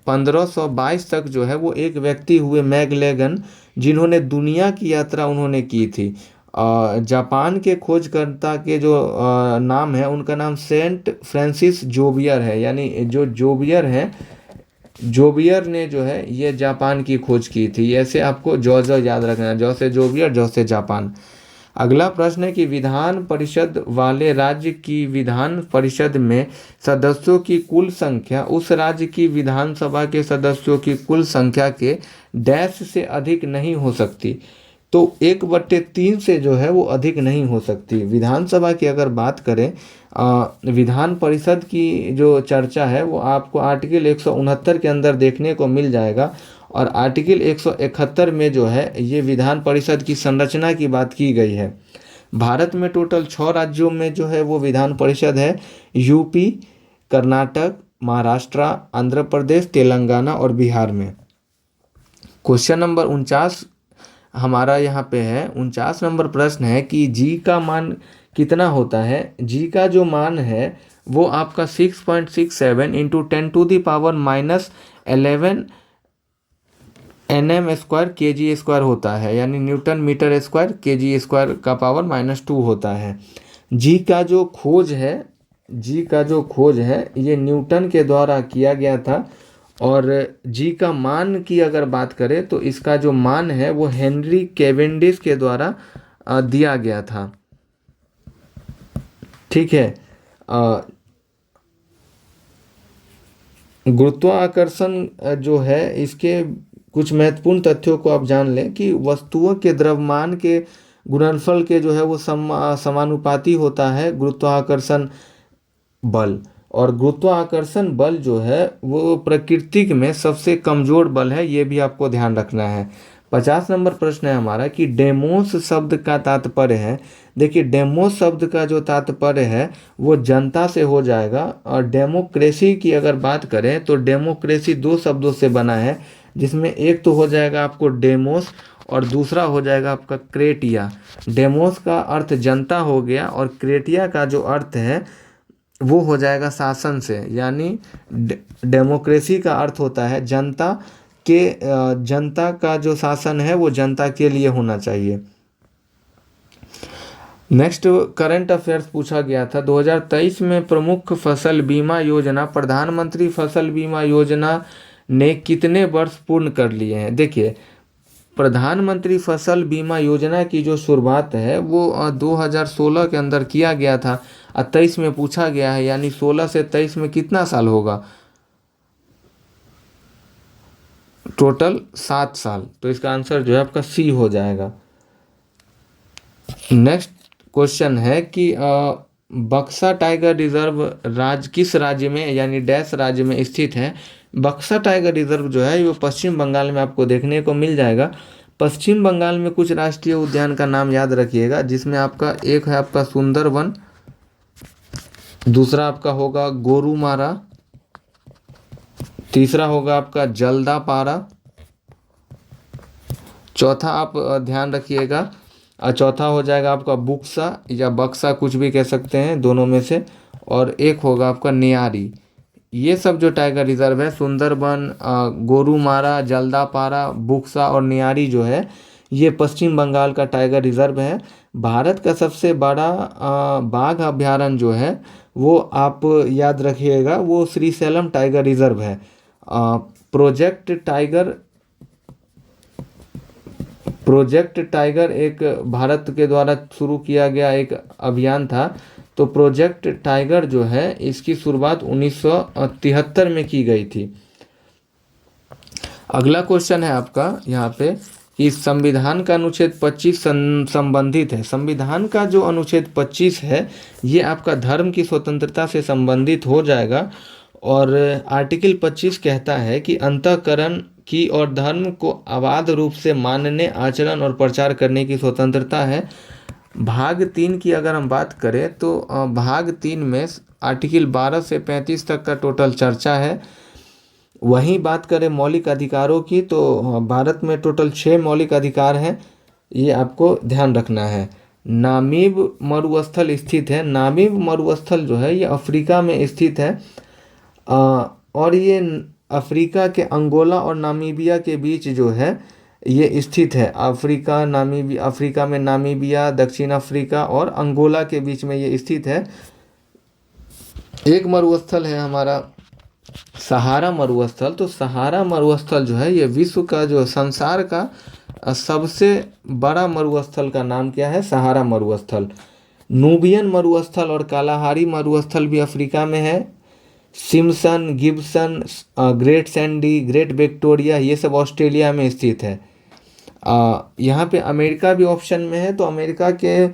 Speaker 1: 1522 तक जो है वो एक व्यक्ति हुए मैगलेगन, जिन्होंने दुनिया की यात्रा उन्होंने की थी। जापान के खोजकर्ता के जो नाम है उनका नाम सेंट फ्रांसिस जोबियर है, यानी जो जोबियर है, जोबियर ने जो है ये जापान की खोज की थी। ऐसे आपको जॉ याद रखना, जॉ से जोबियर, जॉ से जापान। अगला प्रश्न है कि विधान परिषद वाले राज्य की विधान परिषद में सदस्यों की कुल संख्या उस राज्य की विधानसभा के सदस्यों की कुल संख्या के डैश से अधिक नहीं हो सकती। तो 1/3 से जो है वो अधिक नहीं हो सकती। विधानसभा की अगर बात करें, विधान परिषद की जो चर्चा है वो आपको आर्टिकल 169 के अंदर देखने को मिल जाएगा, और आर्टिकल 171 में जो है ये विधान परिषद की संरचना की बात की गई है। भारत में टोटल 6 राज्यों में जो है वो विधान परिषद है, यूपी, कर्नाटक, महाराष्ट्र, आंध्र प्रदेश, तेलंगाना और बिहार में। क्वेश्चन नंबर 49 हमारा यहाँ पे है। 49 नंबर प्रश्न है कि जी का मान कितना होता है? जी का जो मान है वो आपका 6.67 इंटू 10⁻⁻11 nm² kg² होता है, यानी न्यूटन मीटर स्क्वायर kg² का पावर -2 होता है। जी का जो खोज है ये न्यूटन के द्वारा किया गया था, और जी का मान की अगर बात करें तो इसका जो मान है वो हेनरी कैवेंडिश के द्वारा दिया गया था। ठीक है। गुरुत्वाकर्षण जो है इसके कुछ महत्वपूर्ण तथ्यों को आप जान लें कि वस्तुओं के द्रव्यमान के गुणनफल के जो है वो समानुपाती होता है गुरुत्वाकर्षण बल, और गुरुत्वाकर्षण बल जो है वो प्रकृति में सबसे कमज़ोर बल है, ये भी आपको ध्यान रखना है। 50 नंबर प्रश्न है हमारा कि डेमोस शब्द का तात्पर्य है। देखिए डेमोस शब्द का जो तात्पर्य है वो जनता से हो जाएगा, और डेमोक्रेसी की अगर बात करें तो डेमोक्रेसी 2 शब्दों से बना है, जिसमें एक तो हो जाएगा आपको डेमोस और दूसरा हो जाएगा आपका क्रेटिया। डेमोस का अर्थ जनता हो गया, और क्रेटिया का जो अर्थ है वो हो जाएगा शासन से, यानी डेमोक्रेसी का अर्थ होता है जनता का जो शासन है वो जनता के लिए होना चाहिए। नेक्स्ट करंट अफेयर्स पूछा गया था 2023 में प्रमुख फसल बीमा योजना प्रधानमंत्री फसल बीमा योजना ने कितने वर्ष पूर्ण कर लिए हैं। देखिए, प्रधानमंत्री फसल बीमा योजना की जो शुरुआत है वो 2016 के अंदर किया गया था और 23 में पूछा गया है, यानी 16 से 23 में कितना साल होगा, टोटल 7 साल। तो इसका आंसर जो है आपका सी हो जाएगा। नेक्स्ट क्वेश्चन है कि बक्सा टाइगर रिजर्व किस राज्य में यानी डैश राज्य में स्थित है। बक्सा टाइगर रिजर्व जो है वो पश्चिम बंगाल में आपको देखने को मिल जाएगा। पश्चिम बंगाल में कुछ राष्ट्रीय उद्यान का नाम याद रखिएगा, जिसमें आपका एक है आपका सुंदरवन, दूसरा आपका होगा गोरुमारा, तीसरा होगा आपका जल्दापारा, चौथा आप ध्यान रखिएगा, चौथा हो जाएगा आपका बुक्सा या बक्सा, कुछ भी कह सकते हैं दोनों में से, और एक होगा आपका नियारी। ये सब जो टाइगर रिजर्व है सुंदरबन, गोरुमारा, जल्दापारा, बुक्सा और नियारी जो है ये पश्चिम बंगाल का टाइगर रिजर्व है। भारत का सबसे बड़ा बाघ अभयारण्य जो है वो आप याद रखिएगा, वो श्रीशैलम टाइगर रिजर्व है। प्रोजेक्ट टाइगर एक भारत के द्वारा शुरू किया गया एक अभियान था। तो प्रोजेक्ट टाइगर जो है इसकी शुरुआत 1973 में की गई थी। अगला क्वेश्चन है आपका यहाँ पे कि संविधान का अनुच्छेद 25 संबंधित है। संविधान का जो अनुच्छेद 25 है ये आपका धर्म की स्वतंत्रता से संबंधित हो जाएगा। और आर्टिकल 25 कहता है कि अंतःकरण की और धर्म को अबाध रूप से मानने, आचरण और प्रचार करने की स्वतंत्रता है। भाग 3 की अगर हम बात करें तो भाग 3 में आर्टिकल 12 से 35 तक का टोटल चर्चा है। वहीं बात करें मौलिक अधिकारों की तो भारत में टोटल 6 मौलिक अधिकार हैं, ये आपको ध्यान रखना है। नामीब मरुस्थल स्थित है। नामीब मरुस्थल जो है ये अफ्रीका में स्थित है और ये अफ्रीका के अंगोला और नामीबिया के बीच जो है ये स्थित है। अफ्रीका में नामीबिया, दक्षिण अफ्रीका और अंगोला के बीच में ये स्थित है। एक मरुस्थल है हमारा सहारा मरुस्थल। तो सहारा मरुस्थल जो है ये विश्व का जो संसार का सबसे बड़ा मरुस्थल का नाम क्या है, सहारा मरुस्थल। नूबियन मरुस्थल और कालाहारी मरुस्थल भी अफ्रीका में है। Simpson, Gibson, great Sandy, great Victoria ये सब ऑस्ट्रेलिया में स्थित है। यहाँ पे अमेरिका भी ऑप्शन में है। तो अमेरिका के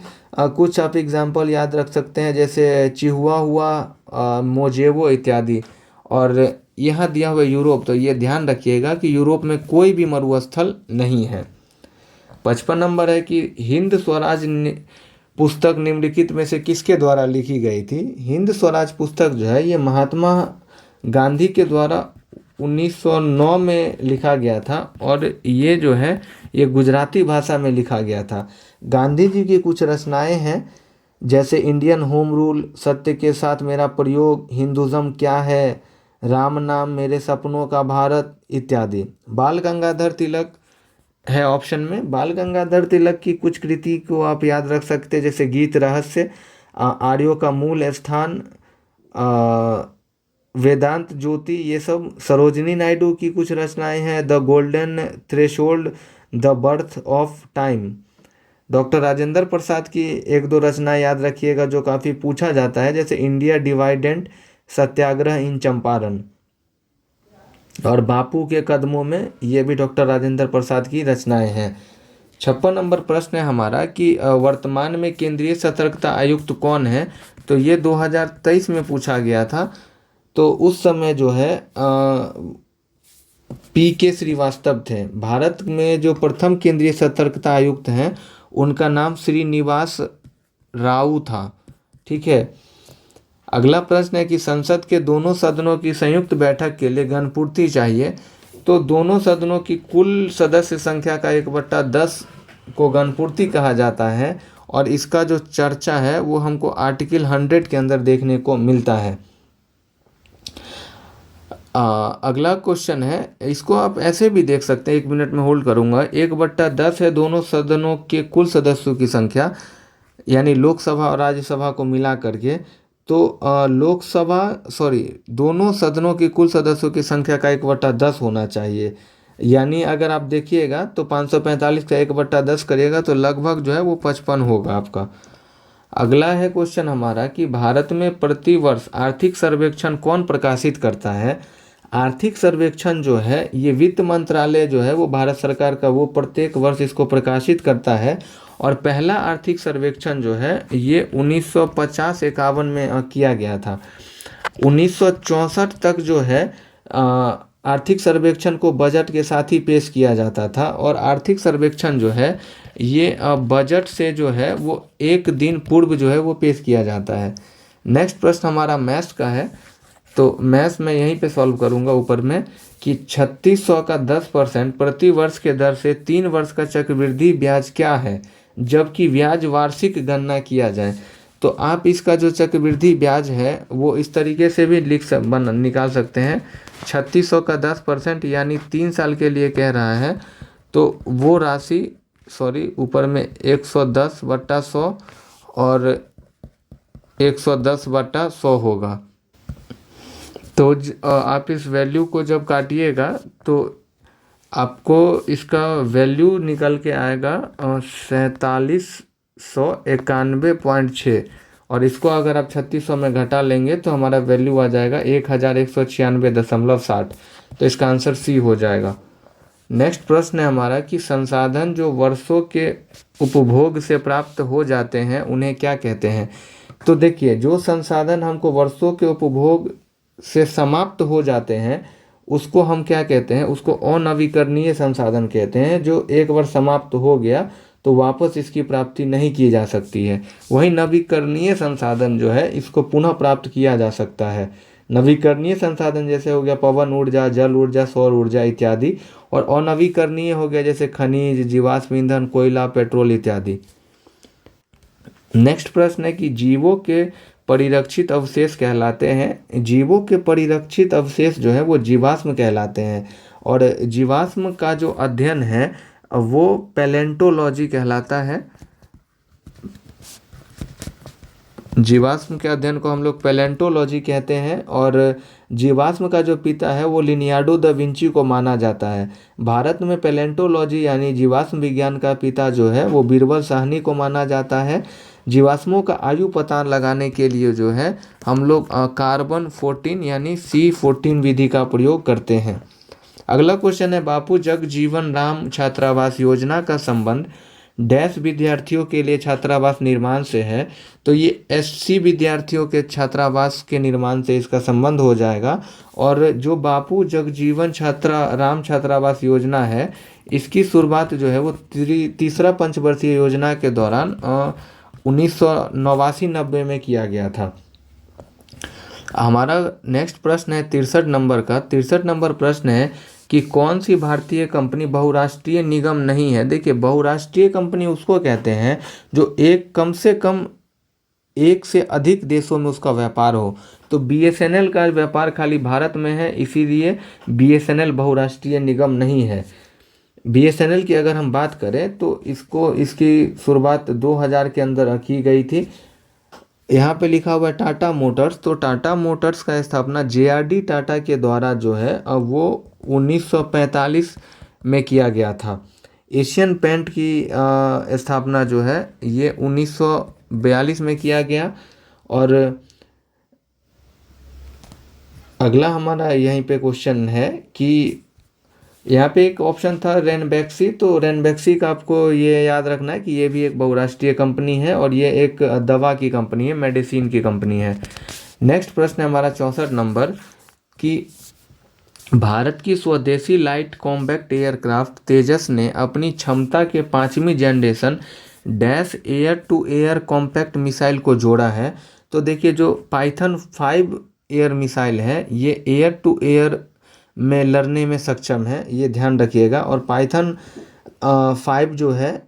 Speaker 1: कुछ आप एग्जांपल याद रख सकते हैं, जैसे चिहुआहुआ, मोजेवो इत्यादि। और यहाँ दिया हुआ यूरोप, तो ये ध्यान रखिएगा कि यूरोप में कोई भी मरुस्थल नहीं है। 55 नंबर है कि हिंद स्वराज पुस्तक निम्नलिखित में से किसके द्वारा लिखी गई थी। हिंद स्वराज पुस्तक जो है ये महात्मा गांधी के द्वारा 1909 में लिखा गया था और ये जो है ये गुजराती भाषा में लिखा गया था। गांधी जी की कुछ रचनाएं हैं जैसे इंडियन होम रूल, सत्य के साथ मेरा प्रयोग, हिंदुज़म क्या है, राम नाम, मेरे सपनों का भारत इत्यादि। बाल गंगाधर तिलक है ऑप्शन में। बाल गंगाधर तिलक की कुछ कृति को आप याद रख सकते हैं, जैसे गीत रहस्य, आर्यों का मूल स्थान, वेदांत ज्योति, ये सब। सरोजिनी नायडू की कुछ रचनाएं हैं, the golden threshold, the birth of time. Doctor Rajendra Prasad की एक दो रचनाएं याद रखिएगा जो काफ़ी पूछा जाता है, जैसे इंडिया डिवाइडेंट, सत्याग्रह इन चंपारण और बापू के कदमों में, ये भी डॉक्टर राजेंद्र प्रसाद की रचनाएं हैं। 56 नंबर प्रश्न है हमारा कि वर्तमान में केंद्रीय सतर्कता आयुक्त कौन है। तो ये 2023 में पूछा गया था। तो उस समय जो है PK श्रीवास्तव थे। भारत में जो प्रथम केंद्रीय सतर्कता आयुक्त हैं उनका नाम श्रीनिवास राव था। ठीक है। अगला प्रश्न है कि संसद के दोनों सदनों की संयुक्त बैठक के लिए गणपूर्ति चाहिए। तो दोनों सदनों की कुल सदस्य संख्या का 1/10 को गणपूर्ति कहा जाता है और इसका जो चर्चा है वो हमको आर्टिकल 100 के अंदर देखने को मिलता है। अगला क्वेश्चन है, इसको आप ऐसे भी देख सकते हैं, 1 मिनट में होल्ड करूंगा। 1/10 है दोनों सदनों के कुल सदस्यों की संख्या। यानी लोकसभा और राज्यसभा को मिला करके, तो दोनों सदनों की कुल सदस्यों की संख्या का 1/10 होना चाहिए। यानी अगर आप देखिएगा तो 545 का 1/10 करिएगा तो लगभग जो है वो 55 होगा आपका। अगला है क्वेश्चन हमारा कि भारत में प्रतिवर्ष आर्थिक सर्वेक्षण कौन प्रकाशित करता है। आर्थिक सर्वेक्षण जो है ये वित्त मंत्रालय जो है वो भारत सरकार का वो प्रत्येक वर्ष इसको प्रकाशित करता है। और पहला आर्थिक सर्वेक्षण जो है ये 1950-51 में किया गया था। 1964 तक जो है आर्थिक सर्वेक्षण को बजट के साथ ही पेश किया जाता था, और आर्थिक सर्वेक्षण जो है ये बजट से जो है वो एक दिन पूर्व जो है वो पेश किया जाता है। नेक्स्ट प्रश्न हमारा मैथ्स का है, तो मैथ्स में यहीं पे सॉल्व करूंगा ऊपर में कि 3600 का 10% प्रति वर्ष के दर से 3 वर्ष का चक्रवृद्धि ब्याज क्या है, जबकि ब्याज वार्षिक गणना किया जाए। तो आप इसका जो चक्रवृद्धि ब्याज है वो इस तरीके से भी निकाल सकते हैं। 3600 का 10% यानी 3 साल के लिए कह रहा है, तो वो राशि ऊपर में 110/100 और 110/100 होगा। तो आप इस वैल्यू को जब काटिएगा तो आपको इसका वैल्यू निकल के आएगा 4791.6, और इसको अगर आप 3600 में घटा लेंगे तो हमारा वैल्यू आ जाएगा 1196.60। तो इसका आंसर सी हो जाएगा। नेक्स्ट प्रश्न है हमारा कि संसाधन जो वर्षों के उपभोग से प्राप्त हो जाते हैं उन्हें क्या कहते हैं। तो देखिए, जो संसाधन हमको वर्षों के उपभोग से समाप्त हो जाते हैं उसको हम क्या कहते हैं, उसको अनवीकरणीय संसाधन कहते हैं। जो एक बार समाप्त हो गया तो वापस इसकी प्राप्ति नहीं की जा सकती है। वहीं नवीकरणीय संसाधन जो है इसको पुनः प्राप्त किया जा सकता है। नवीकरणीय संसाधन जैसे हो गया पवन ऊर्जा, जल ऊर्जा, सौर ऊर्जा इत्यादि, और अनवीकरणीय हो गया जैसे खनिज, जीवाश्म ईंधन, कोयला, पेट्रोल इत्यादि। नेक्स्ट प्रश्न है कि जीवों के परिरक्षित अवशेष कहलाते हैं। जीवों के परिरक्षित अवशेष जो है वो जीवाश्म कहलाते हैं, और जीवाश्म का जो अध्ययन है वो पैलेंटोलॉजी कहलाता है। जीवाश्म के अध्ययन को हम लोग पैलेंटोलॉजी कहते हैं, और जीवाश्म का जो पिता है वो लियोनार्डो दा विंची को माना जाता है। भारत में पैलेंटोलॉजी यानी जीवाश्म विज्ञान का पिता जो है वो बीरबल साहनी को माना जाता है। जीवाश्मों का आयु पता लगाने के लिए जो है हम लोग कार्बन 14 यानी C14 विधि का प्रयोग करते हैं। अगला क्वेश्चन है बापू जगजीवन राम छात्रावास योजना का संबंध डैश विद्यार्थियों के लिए छात्रावास निर्माण से है। तो ये SC विद्यार्थियों के छात्रावास के निर्माण से इसका संबंध हो जाएगा। और जो बापू जगजीवन राम छात्रावास योजना है इसकी शुरुआत जो है वो तीसरा पंचवर्षीय योजना के दौरान 1989-90 में किया गया था। हमारा नेक्स्ट प्रश्न है 63 नंबर का। 63 नंबर प्रश्न है कि कौन सी भारतीय कंपनी बहुराष्ट्रीय निगम नहीं है। देखिए, बहुराष्ट्रीय कंपनी उसको कहते हैं जो कम से कम एक से अधिक देशों में उसका व्यापार हो। तो BSNL का व्यापार खाली भारत में है, इसीलिए BSNL बहुराष्ट्रीय निगम नहीं है। BSNL की अगर हम बात करें तो इसकी शुरुआत 2000 के अंदर की गई थी। यहाँ पे लिखा हुआ है टाटा मोटर्स। तो टाटा मोटर्स का स्थापना JRD टाटा के द्वारा जो है वो 1945 में किया गया था। एशियन पेंट की स्थापना जो है ये 1942 में किया गया। और अगला हमारा यहीं पे क्वेश्चन है कि यहाँ पे एक ऑप्शन था रेनबैक्सी। तो रेनबैक्सी का आपको ये याद रखना है कि ये भी एक बहुराष्ट्रीय कंपनी है, और ये एक दवा की कंपनी है, मेडिसिन की कंपनी है। नेक्स्ट प्रश्न है हमारा 64 नंबर कि भारत की स्वदेशी लाइट कॉम्बैक्ट एयरक्राफ्ट तेजस ने अपनी क्षमता के 5वीं generation dash air to air compact missile को जोड़ा है। तो देखिए, जो पाइथन 5 एयर मिसाइल है ये एयर टू एयर में लड़ने में सक्षम है, ये ध्यान रखिएगा। और पाइथन 5 जो है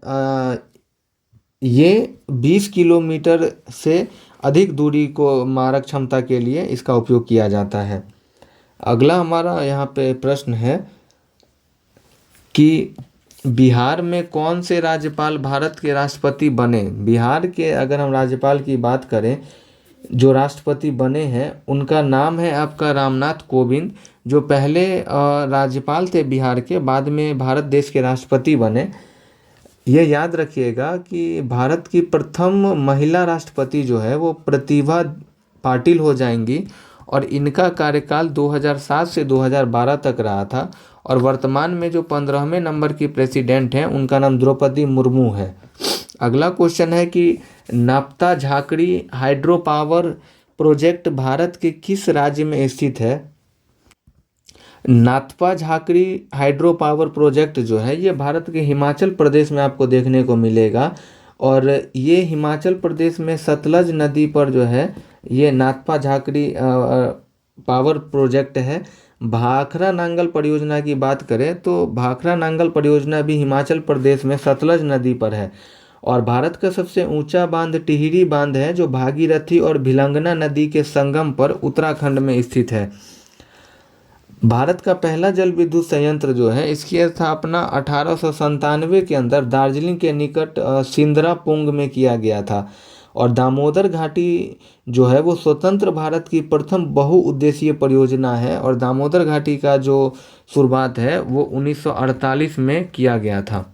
Speaker 1: ये 20 किलोमीटर से अधिक दूरी को मारक क्षमता के लिए इसका उपयोग किया जाता है। अगला हमारा यहाँ पे प्रश्न है कि बिहार में कौन से राज्यपाल भारत के राष्ट्रपति बने? बिहार के अगर हम राज्यपाल की बात करें, जो राष्ट्रपति बने हैं उनका नाम है आपका रामनाथ कोविंद, जो पहले राज्यपाल थे बिहार के, बाद में भारत देश के राष्ट्रपति बने। ये याद रखिएगा कि भारत की प्रथम महिला राष्ट्रपति जो है वो प्रतिभा पाटिल हो जाएंगी, और इनका कार्यकाल 2007 से 2012 तक रहा था। और वर्तमान में जो 15वें नंबर की प्रेसिडेंट हैं उनका नाम द्रौपदी मुर्मू है। अगला क्वेश्चन है कि नाप्ता Jhakri hydro power project Bharat के किस राज्य में स्थित है? Nathpa Jhakri hydro power project जो है ये भारत के हिमाचल प्रदेश में आपको देखने को मिलेगा, और ये हिमाचल प्रदेश में सतलज नदी पर जो है ये नाथपा झाकड़ी पावर प्रोजेक्ट है। भाखरा नांगल परियोजना की बात करें तो भाखरा नांगल परियोजना भी हिमाचल प्रदेश में सतलज नदी पर है। और भारत का सबसे ऊंचा बांध टिहरी बांध है, जो भागीरथी और भिलंगना नदी के संगम पर उत्तराखंड में स्थित है। भारत का पहला जल विद्युत संयंत्र जो है इसकी स्थापना 1897 के अंदर दार्जिलिंग के निकट सिंदरापुंग में किया गया था। और दामोदर घाटी जो है वो स्वतंत्र भारत की प्रथम बहुउद्देशीय परियोजना है, और दामोदर घाटी का जो शुरुआत है वो 1948 में किया गया था।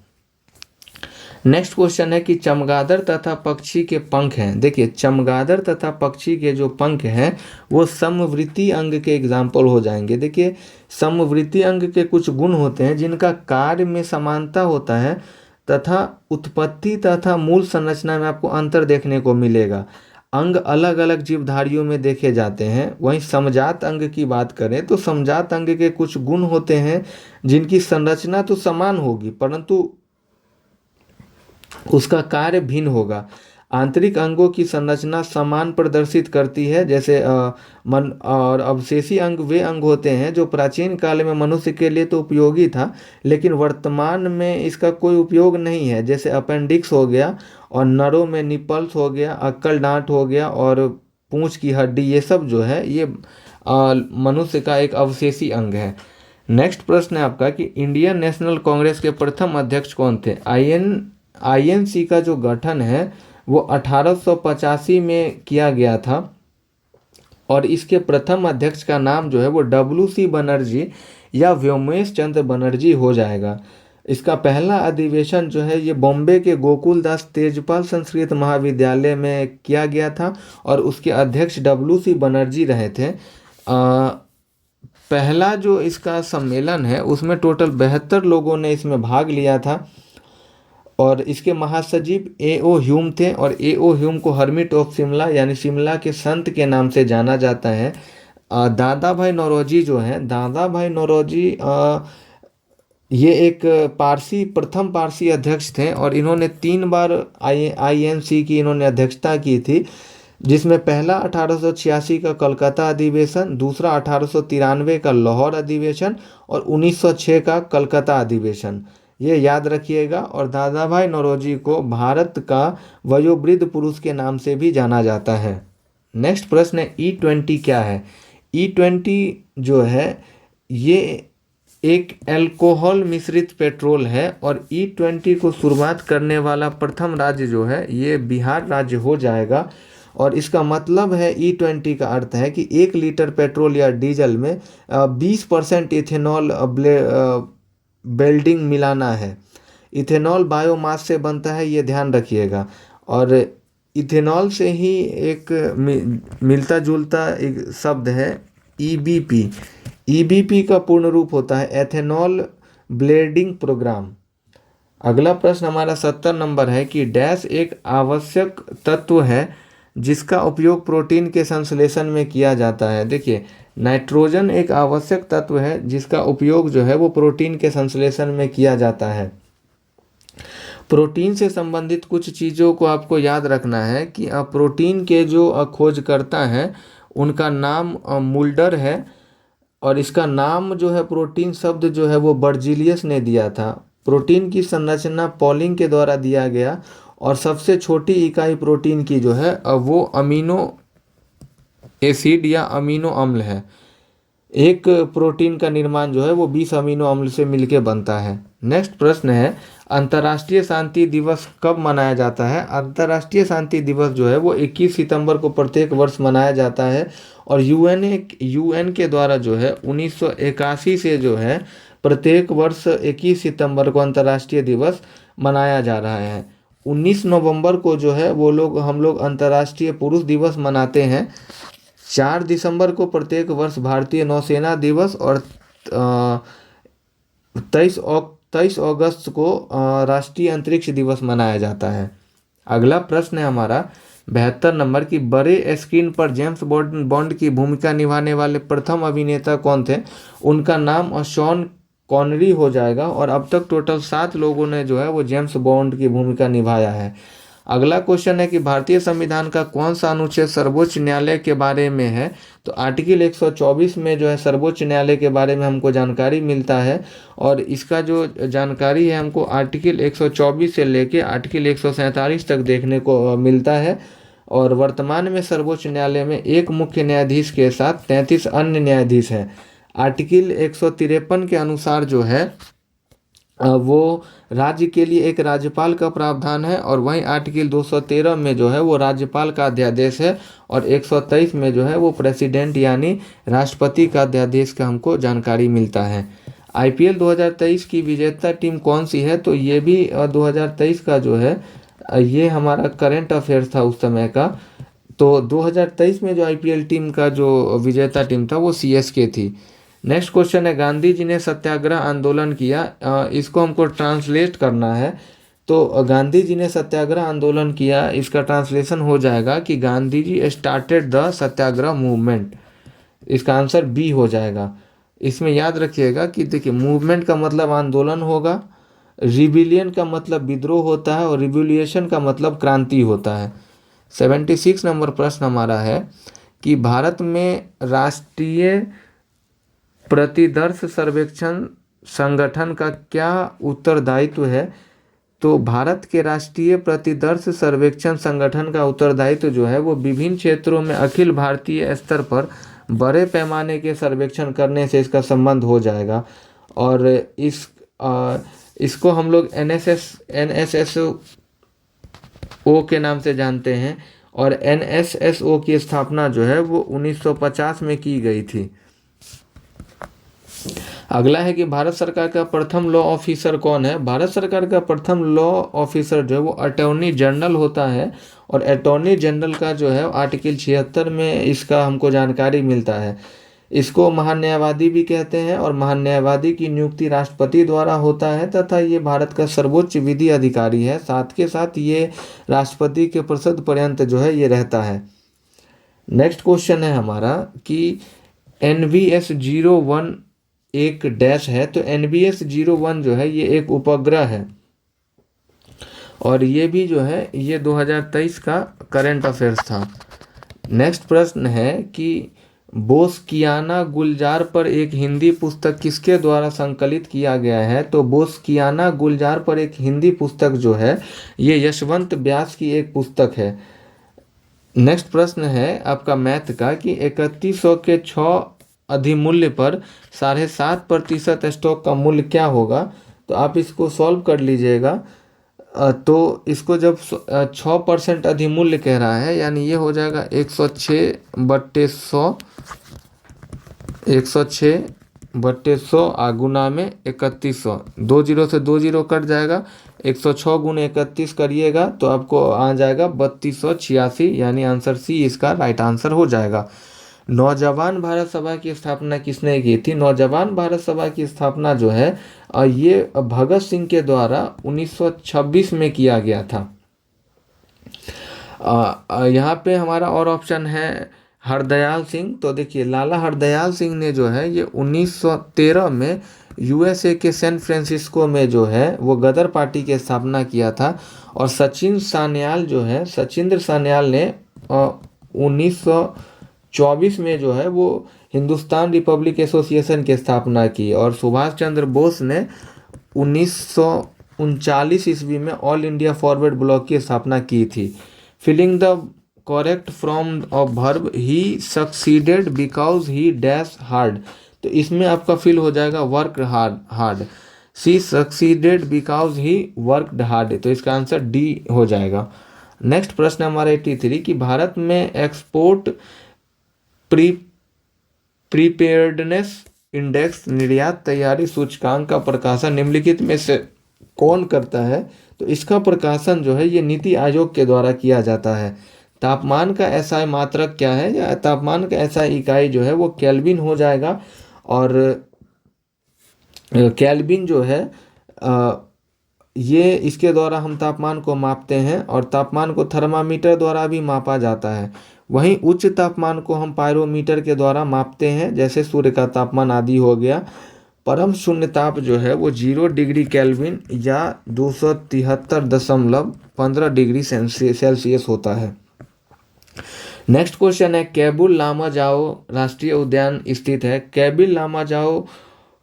Speaker 1: नेक्स्ट क्वेश्चन है कि चमगादड़ तथा पक्षी के पंख हैं। देखिए, चमगादड़ तथा पक्षी के जो पंख हैं वो समवृत्ति अंग के एग्जाम्पल हो जाएंगे। देखिए, समवृत्ति अंग के कुछ गुण होते हैं जिनका कार्य में समानता होता है तथा उत्पत्ति तथा मूल संरचना में आपको अंतर देखने को मिलेगा। अंग अलग अलग जीवधारियों में देखे जाते हैं। वहीं समजात अंग की बात करें तो समजात अंग के कुछ गुण होते हैं जिनकी संरचना तो समान होगी परंतु उसका कार्य भिन्न होगा। आंतरिक अंगों की संरचना समान प्रदर्शित करती है, जैसे मन और अवशेषी अंग वे अंग होते हैं जो प्राचीन काल में मनुष्य के लिए तो उपयोगी था लेकिन वर्तमान में इसका कोई उपयोग नहीं है, जैसे अपेंडिक्स हो गया और नरों में निपल्स हो गया, अक्कल डांट हो गया और पूंछ की हड्डी, ये सब जो है ये मनुष्य का एक अवशेषी अंग है। नेक्स्ट प्रश्न है आपका कि इंडियन नेशनल कांग्रेस के प्रथम अध्यक्ष कौन थे? आईएनसी का जो गठन है वो 1885 में किया गया था, और इसके प्रथम अध्यक्ष का नाम जो है वो WC बनर्जी या व्योमेश चंद्र बनर्जी हो जाएगा। इसका पहला अधिवेशन जो है ये बॉम्बे के गोकुलदास तेजपाल संस्कृत महाविद्यालय में किया गया था, और उसके अध्यक्ष WC बनर्जी रहे थे। पहला जो इसका सम्मेलन है उसमें टोटल 72 लोगों ने इसमें भाग लिया था, और इसके महासचिव A.O. ह्यूम थे, और A.O. ह्यूम को हर्मिट ऑफ शिमला यानी शिमला के संत के नाम से जाना जाता है। दादा भाई नौरोजी जो हैं, दादा भाई नौरोजी ये एक प्रथम पारसी अध्यक्ष थे, और इन्होंने 3 बार INC की इन्होंने अध्यक्षता की थी, जिसमें पहला 1886 का कलकत्ता अधिवेशन, दूसरा 1893 का लाहौर अधिवेशन और 1906 का कलकत्ता अधिवेशन, ये याद रखिएगा। और दादा भाई नौरोजी को भारत का वयोवृद्ध पुरुष के नाम से भी जाना जाता है। नेक्स्ट प्रश्न है E20 क्या है? E20 जो है ये एक अल्कोहल मिश्रित पेट्रोल है, और E20 को शुरुआत करने वाला प्रथम राज्य जो है ये बिहार राज्य हो जाएगा। और इसका मतलब है E20 का अर्थ है कि 1 लीटर पेट्रोल या डीजल में 20% इथेनॉल बेल्डिंग मिलाना है। इथेनॉल बायोमास से बनता है, ये ध्यान रखिएगा। और इथेनॉल से ही एक मिलता जुलता एक शब्द है EBP। EBP का पूर्ण रूप होता है एथेनॉल ब्लेंडिंग प्रोग्राम। अगला प्रश्न हमारा 70 नंबर है कि डैश एक आवश्यक तत्व है जिसका उपयोग प्रोटीन के संश्लेषण में किया जाता है। देखिए, नाइट्रोजन एक आवश्यक तत्व है जिसका उपयोग जो है वो प्रोटीन के संश्लेषण में किया जाता है। प्रोटीन से संबंधित कुछ चीज़ों को आपको याद रखना है कि प्रोटीन के जो खोजकर्ता हैं उनका नाम मुल्डर है, और इसका नाम जो है प्रोटीन शब्द जो है वो बर्जीलियस ने दिया था। प्रोटीन की संरचना पॉलिंग के द्वारा दिया गया, और सबसे छोटी इकाई प्रोटीन की जो है वो अमीनो एसिड या अमीनो अम्ल है। एक प्रोटीन का निर्माण जो है वो 20 अमीनो अम्ल से मिलके बनता है। नेक्स्ट प्रश्न है, अंतर्राष्ट्रीय शांति दिवस कब मनाया जाता है? अंतर्राष्ट्रीय शांति दिवस जो है वो 21 सितंबर को प्रत्येक वर्ष मनाया जाता है और यूएन के द्वारा जो है 1981 से जो है प्रत्येक वर्ष 21 सितंबर को अंतर्राष्ट्रीय दिवस मनाया जा रहा है। 19 नवंबर को जो है हम लोग अंतर्राष्ट्रीय पुरुष दिवस मनाते हैं। 4 दिसंबर को प्रत्येक वर्ष भारतीय नौसेना दिवस और 23 अगस्त को राष्ट्रीय अंतरिक्ष दिवस मनाया जाता है। अगला प्रश्न है हमारा 72 नंबर की, बड़े स्क्रीन पर जेम्स बॉन्ड की भूमिका निभाने वाले प्रथम अभिनेता कौन थे? उनका नाम शॉन कॉनरी हो जाएगा और अब तक टोटल 7 लोगों ने जो है वो जेम्स बॉन्ड की भूमिका निभाया है। अगला क्वेश्चन है कि भारतीय संविधान का कौन सा अनुच्छेद सर्वोच्च न्यायालय के बारे में है? तो आर्टिकल 124 में जो है सर्वोच्च न्यायालय के बारे में हमको जानकारी मिलता है और इसका जो जानकारी है हमको आर्टिकल 124 से लेके आर्टिकल 147 तक देखने को मिलता है। और वर्तमान में सर्वोच्च न्यायालय में एक मुख्य न्यायाधीश के साथ 33 अन्य न्यायाधीश हैं। आर्टिकल 153 के अनुसार जो है वो राज्य के लिए एक राज्यपाल का प्रावधान है और वहीं आर्टिकल 213 में जो है वो राज्यपाल का अध्यादेश है और 123 में जो है वो प्रेसिडेंट यानी राष्ट्रपति का अध्यादेश का हमको जानकारी मिलता है। आईपीएल 2023 की विजेता टीम कौन सी है? तो ये भी 2023 का जो है ये हमारा करंट अफेयर्स था उस समय का। तो 2023 में जो आईपीएल टीम का जो विजेता टीम था वो सीएसके थी। नेक्स्ट क्वेश्चन है, गांधी जी ने सत्याग्रह आंदोलन किया, इसको हमको ट्रांसलेट करना है। तो गांधी जी ने सत्याग्रह आंदोलन किया, इसका ट्रांसलेशन हो जाएगा कि Gandhi ji started the Satyagraha movement. इसका आंसर बी हो जाएगा। इसमें याद रखिएगा कि देखिए मूवमेंट का मतलब आंदोलन होगा, रिबिलियन का मतलब विद्रोह होता है और रिवोल्यूशन का मतलब क्रांति होता है। 76 नंबर प्रश्न हमारा है कि भारत में राष्ट्रीय प्रतिदर्श सर्वेक्षण संगठन का क्या उत्तरदायित्व है? तो भारत के राष्ट्रीय प्रतिदर्श सर्वेक्षण संगठन का उत्तरदायित्व जो है वो विभिन्न क्षेत्रों में अखिल भारतीय स्तर पर बड़े पैमाने के सर्वेक्षण करने से इसका संबंध हो जाएगा। और इसको हम लोग NSSO के नाम से जानते हैं और NSSO की स्थापना जो है वो 1950 में की गई थी। अगला है कि भारत सरकार का प्रथम लॉ ऑफिसर कौन है? भारत सरकार का प्रथम लॉ ऑफिसर जो है वो अटॉर्नी जनरल होता है और अटॉर्नी जनरल का जो है आर्टिकल 76 में इसका हमको जानकारी मिलता है। इसको महान्यायवादी भी कहते हैं और महान्यायवादी की नियुक्ति राष्ट्रपति द्वारा होता है तथा ये भारत का सर्वोच्च विधि अधिकारी है। साथ के साथ ये राष्ट्रपति के परिषद पर्यंत जो है ये रहता है। नेक्स्ट क्वेश्चन है हमारा कि NVS-01 एक डैश है। तो NVS-01 जो है ये एक उपग्रह है और ये भी जो है ये 2023 का करंट अफेयर्स था। नेक्स्ट प्रश्न है कि बोसकियाना गुलजार पर एक हिंदी पुस्तक किसके द्वारा संकलित किया गया है? तो बोसकियाना गुलजार पर एक हिंदी पुस्तक जो है ये यशवंत व्यास की एक पुस्तक है। नेक्स्ट प्रश्न है आपका मैथ का कि 3100 के 6 अधिमूल्य पर 7.5% स्टॉक का मूल्य क्या होगा? तो आप इसको सॉल्व कर लीजिएगा। तो इसको जब 6% अधिमूल्य कह रहा है यानी ये हो जाएगा 106/100 गुना में 3100। 2 जीरो से 2 जीरो कट जाएगा। 106 गुने 31 करिएगा तो आपको आ जाएगा 3286 यानी आंसर सी इसका राइट आंसर हो जाएगा। नौजवान भारत सभा की स्थापना किसने की थी? नौजवान भारत सभा की स्थापना जो है ये भगत सिंह के द्वारा 1926 में किया गया था। यहाँ पे हमारा और ऑप्शन है हरदयाल सिंह। तो देखिए लाला हरदयाल सिंह ने जो है ये 1913 में USA के सैन फ्रांसिस्को में जो है वो गदर पार्टी की स्थापना किया था। और सचिंद्र सान्याल ने 1924 में जो है वो हिंदुस्तान रिपब्लिक एसोसिएशन की स्थापना की। और सुभाष चंद्र बोस ने 1939 ईस्वी में ऑल इंडिया फॉरवर्ड ब्लॉक की स्थापना की थी। Filling the correct from of verb he succeeded because he dash hard. तो इसमें आपका फिल हो जाएगा work hard. She succeeded because he worked hard, तो इसका आंसर डी हो जाएगा। नेक्स्ट प्रश्न हमारा 83 कि भारत में एक्सपोर्ट प्रीपेयर्डनेस इंडेक्स निर्यात तैयारी सूचकांक का प्रकाशन निम्नलिखित में से कौन करता है? तो इसका प्रकाशन जो है ये नीति आयोग के द्वारा किया जाता है। तापमान का एसआई मात्रक क्या है, या तापमान का एसआई इकाई जो है वो केल्विन हो जाएगा। और केल्विन जो है ये इसके द्वारा हम तापमान को मापते हैं, और तापमान को थर्मामीटर द्वारा भी मापा जाता है। वहीं उच्च तापमान को हम पायरोमीटर के द्वारा मापते हैं, जैसे सूर्य का तापमान आदि हो गया। परम शून्य ताप जो है वो 0 डिग्री केल्विन या 273.15 डिग्री सेल्सियस होता है। नेक्स्ट क्वेश्चन है कैबुल लामाजाओ राष्ट्रीय उद्यान स्थित है। कैबिल लामाजाओ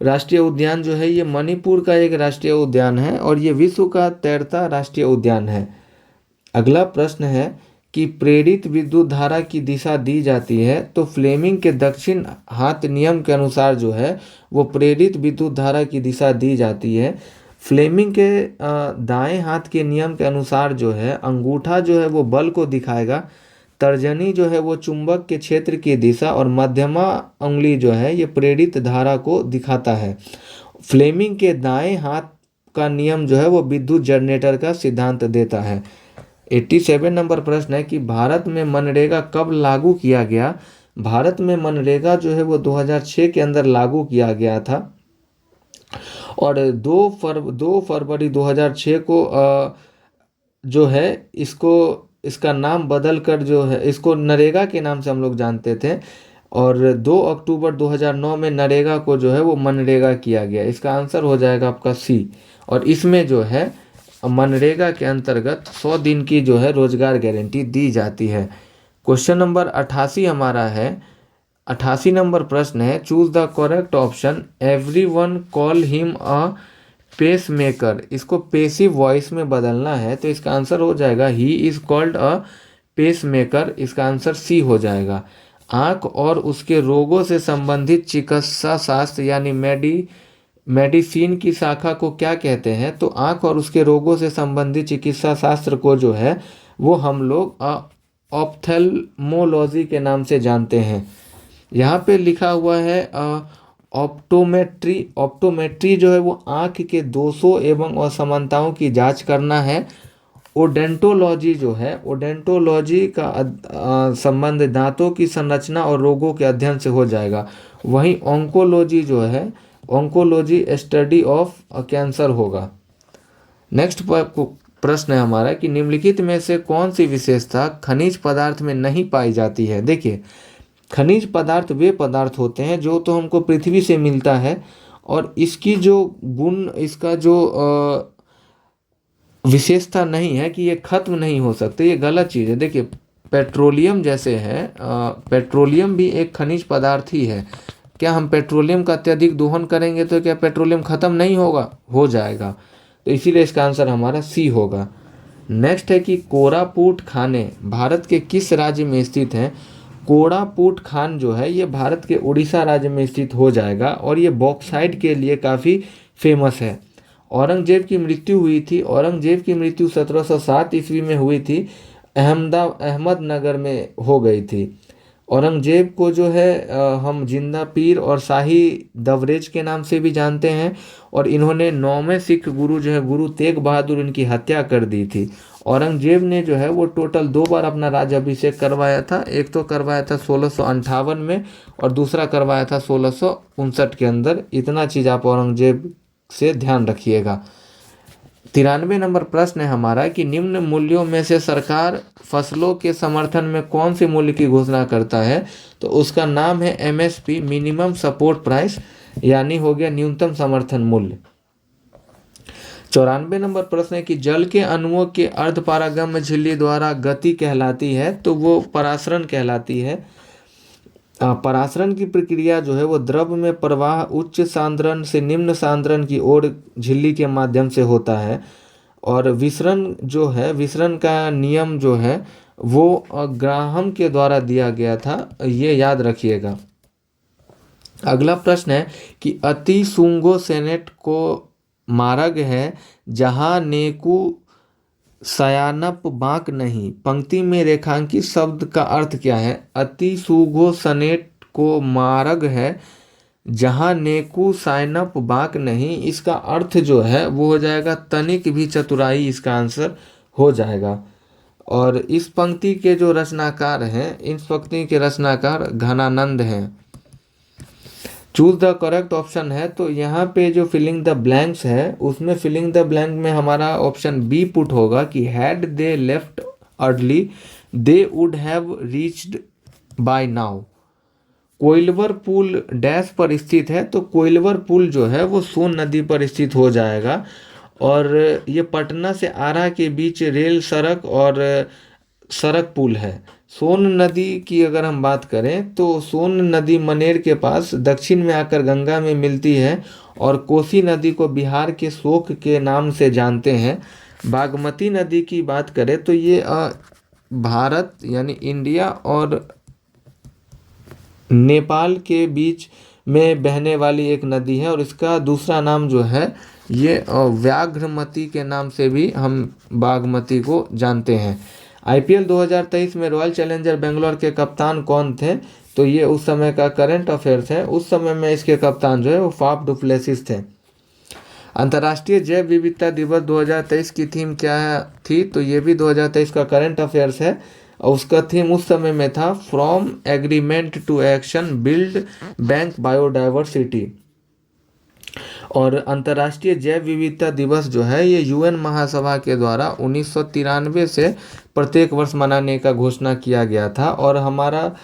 Speaker 1: राष्ट्रीय उद्यान जो है ये मणिपुर का एक राष्ट्रीय उद्यान है, और ये विश्व का 13वां राष्ट्रीय उद्यान है। अगला प्रश्न है कि प्रेरित विद्युत धारा की दिशा दी जाती है, तो फ्लेमिंग के दक्षिण हाथ नियम के अनुसार जो है वो प्रेरित विद्युत धारा की दिशा दी जाती है। फ्लेमिंग के दाएं हाथ के नियम के अनुसार जो है अंगूठा जो है वो बल को दिखाएगा, तर्जनी जो है वो चुंबक के क्षेत्र की दिशा, और मध्यमा उंगली जो है ये प्रेरित धारा को दिखाता है। फ्लेमिंग के दाएं हाथ का नियम जो है वो विद्युत जनरेटर का सिद्धांत देता है। 87 नंबर प्रश्न है कि भारत में मनरेगा कब लागू किया गया? भारत में मनरेगा जो है वो 2006 के अंदर लागू किया गया था, और 2 फरवरी 2006 को जो है इसका नाम बदल कर जो है इसको नरेगा के नाम से हम लोग जानते थे, और 2 अक्टूबर 2009 में नरेगा को जो है वो मनरेगा किया गया। इसका आंसर हो जाएगा आपका सी। और इसमें जो है मनरेगा के अंतर्गत 100 दिन की जो है रोजगार गारंटी दी जाती है। क्वेश्चन नंबर 88 हमारा है। 88 नंबर प्रश्न है choose the correct option. Everyone call him a pace maker, इसको पेसिव वॉइस में बदलना है, तो इसका आंसर हो जाएगा he is called a pace maker. इसका आंसर सी हो जाएगा। आँख और उसके रोगों से संबंधित चिकित्सा शास्त्र यानी मेडिसिन की शाखा को क्या कहते हैं? तो आँख और उसके रोगों से संबंधित चिकित्सा शास्त्र को जो है वो हम लोग ऑप्थेल्मोलॉजी के नाम से जानते हैं। यहाँ पे लिखा हुआ है ऑप्टोमेट्री जो है वो आँख के दोषों एवं असमानताओं की जांच करना है। ओडेंटोलॉजी जो है ओडेंटोलॉजी का संबंध दांतों की संरचना और रोगों के अध्ययन से हो जाएगा। वहीं ऑन्कोलॉजी जो है ऑन्कोलॉजी स्टडी ऑफ कैंसर होगा। नेक्स्ट प्रश्न है हमारा कि निम्नलिखित में से कौन सी विशेषता खनिज पदार्थ में नहीं पाई जाती है? देखिए, खनिज पदार्थ वे पदार्थ होते हैं जो तो हमको पृथ्वी से मिलता है, और इसकी जो गुण इसका जो विशेषता नहीं है कि ये खत्म नहीं हो सकते, ये गलत चीज़ है। देखिए, पेट्रोलियम जैसे है, पेट्रोलियम भी एक खनिज पदार्थ ही है। क्या हम पेट्रोलियम का अत्यधिक दोहन करेंगे तो क्या पेट्रोलियम खत्म नहीं होगा? हो जाएगा। तो इसीलिए इसका आंसर हमारा सी होगा। नेक्स्ट है कि कोरापुट खाने भारत के किस राज्य में स्थित हैं? कोरापुट खान जो है ये भारत के उड़ीसा राज्य में स्थित हो जाएगा, और ये बॉक्साइट के लिए काफ़ी फेमस है। औरंगजेब की मृत्यु हुई थी, औरंगजेब की मृत्यु 1707 ईस्वी में हुई थी, अहमदनगर में हो गई थी। औरंगजेब को जो है हम जिंदा पीर और शाही दवरेज के नाम से भी जानते हैं, और इन्होंने 9वें सिख गुरु जो है गुरु तेग बहादुर इनकी हत्या कर दी थी। औरंगजेब ने जो है वो टोटल 2 बार अपना राज्याभिषेक करवाया था। एक तो करवाया था 1658 में, और दूसरा करवाया था 1659 के अंदर। इतना चीज़ आप औरंगजेब से ध्यान रखिएगा। 93 नंबर प्रश्न है हमारा कि निम्न मूल्यों में से सरकार फसलों के समर्थन में कौन से मूल्य की घोषणा करता है? तो उसका नाम है MSP, मिनिमम सपोर्ट प्राइस, यानी हो गया न्यूनतम समर्थन मूल्य। 94 नंबर प्रश्न है कि जल के अणुओं के अर्धपारगम्य झिल्ली द्वारा गति कहलाती है, तो वो परासरण कहलाती है। परासरण की प्रक्रिया जो है वो द्रव में प्रवाह उच्च सांद्रण से निम्न सांद्रण की ओर झिल्ली के माध्यम से होता है। और विसरण जो है, विसरण का नियम जो है वो ग्राहम के द्वारा दिया गया था, ये याद रखिएगा। अगला प्रश्न है कि अति सुंगो सेनेट को मार्ग है जहाँ नेकु सयानप बांक नहीं। पंक्ति में रेखांकित शब्द का अर्थ क्या है? अति सुगो सनेट को मार्ग है जहाँ नेकु साइनप बांक नहीं। इसका अर्थ जो है वो हो जाएगा तनिक भी चतुराई, इसका आंसर हो जाएगा। और इस पंक्ति के जो रचनाकार हैं, इस पंक्ति के रचनाकार घनानंद हैं। चूज द करेक्ट ऑप्शन है, तो यहाँ पे जो फिलिंग द ब्लैंक्स है उसमें फिलिंग द ब्लैंक में हमारा ऑप्शन बी पुट होगा कि had they left early they would have reached by now. Koilwar पुल डैश पर स्थित है, तो कोइलवर पुल जो है वो सोन नदी पर स्थित हो जाएगा। और ये पटना से आरा के बीच रेल सड़क और सड़क पुल है। सोन नदी की अगर हम बात करें तो सोन नदी मनेर के पास दक्षिण में आकर गंगा में मिलती है, और कोसी नदी को बिहार के शोक के नाम से जानते हैं। बागमती नदी की बात करें तो ये भारत यानी इंडिया और नेपाल के बीच में बहने वाली एक नदी है, और इसका दूसरा नाम जो है ये व्याघ्रमती के नाम से भी हम बागमती को जानते हैं। आईपीएल 2023 में रॉयल चैलेंजर बेंगलोर के कप्तान कौन थे? तो ये उस समय का करंट अफेयर्स है। उस समय में इसके कप्तान जो है वो फाफ डुप्लेसिस थे। अंतर्राष्ट्रीय जैव विविधता दिवस 2023 की थीम क्या थी? तो ये भी 2023 का करंट अफेयर्स है, और उसका थीम उस समय में था from agreement to action build bank biodiversity. और अंतर्राष्ट्रीय जैव विविधता दिवस जो है ये यूएन महासभा के द्वारा 1993 से प्रत्येक वर्ष मनाने का घोषणा किया गया था। और हमारा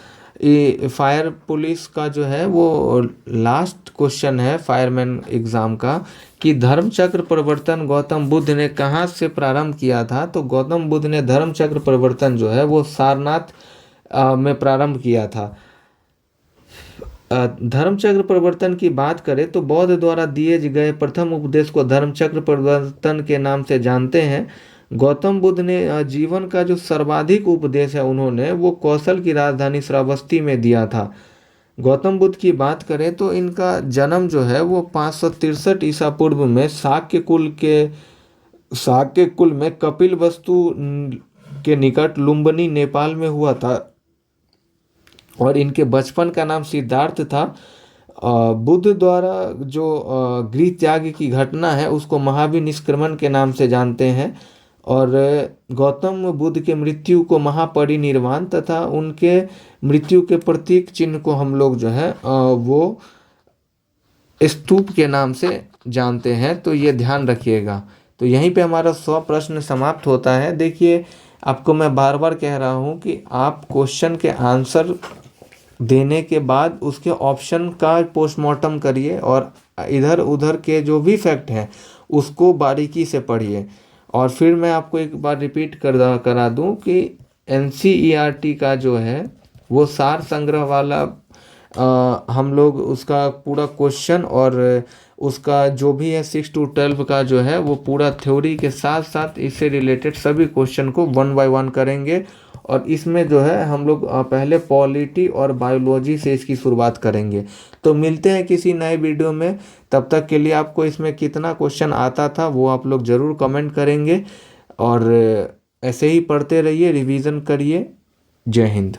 Speaker 1: ये फायर पुलिस का जो है वो लास्ट क्वेश्चन है फायरमैन एग्ज़ाम का, कि धर्म चक्र परिवर्तन गौतम बुद्ध ने कहाँ से प्रारंभ किया था? तो गौतम बुद्ध ने धर्म चक्र परिवर्तन जो है वो सारनाथ में प्रारंभ किया था। धर्मचक्र परिवर्तन की बात करें तो बौद्ध द्वारा दिए गए प्रथम उपदेश को धर्मचक्र परिवर्तन के नाम से जानते हैं। गौतम बुद्ध ने जीवन का जो सर्वाधिक उपदेश है उन्होंने वो कौशल की राजधानी श्रावस्ती में दिया था। गौतम बुद्ध की बात करें तो इनका जन्म जो है वो 563 ईसा पूर्व में शाक्य कुल में कपिल वस्तु के निकट लुम्बिनी नेपाल में हुआ था, और इनके बचपन का नाम सिद्धार्थ था। बुद्ध द्वारा जो गृह त्याग की घटना है उसको महावीर निष्क्रमण के नाम से जानते हैं। और गौतम बुद्ध के मृत्यु को महापरिनिर्वाण तथा उनके मृत्यु के प्रतीक चिन्ह को हम लोग जो है वो स्तूप के नाम से जानते हैं, तो ये ध्यान रखिएगा। तो यहीं पे हमारा 100 प्रश्न समाप्त होता है। देखिए, आपको मैं बार बार कह रहा हूँ कि आप क्वेश्चन के आंसर देने के बाद उसके ऑप्शन का पोस्टमार्टम करिए, और इधर उधर के जो भी फैक्ट हैं उसको बारीकी से पढ़िए। और फिर मैं आपको एक बार रिपीट करा दूं कि एनसीईआरटी का जो है वो सार संग्रह वाला हम लोग उसका पूरा क्वेश्चन और उसका जो भी है 6 to 12 का जो है वो पूरा थ्योरी के साथ साथ इससे रिलेटेड सभी क्वेश्चन को 1 by 1 करेंगे। और इसमें जो है हम लोग पहले पॉलिटी और बायोलॉजी से इसकी शुरुआत करेंगे। तो मिलते हैं किसी नए वीडियो में, तब तक के लिए आपको इसमें कितना क्वेश्चन आता था वो आप लोग ज़रूर कमेंट करेंगे, और ऐसे ही पढ़ते रहिए, रिवीजन करिए। जय हिंद।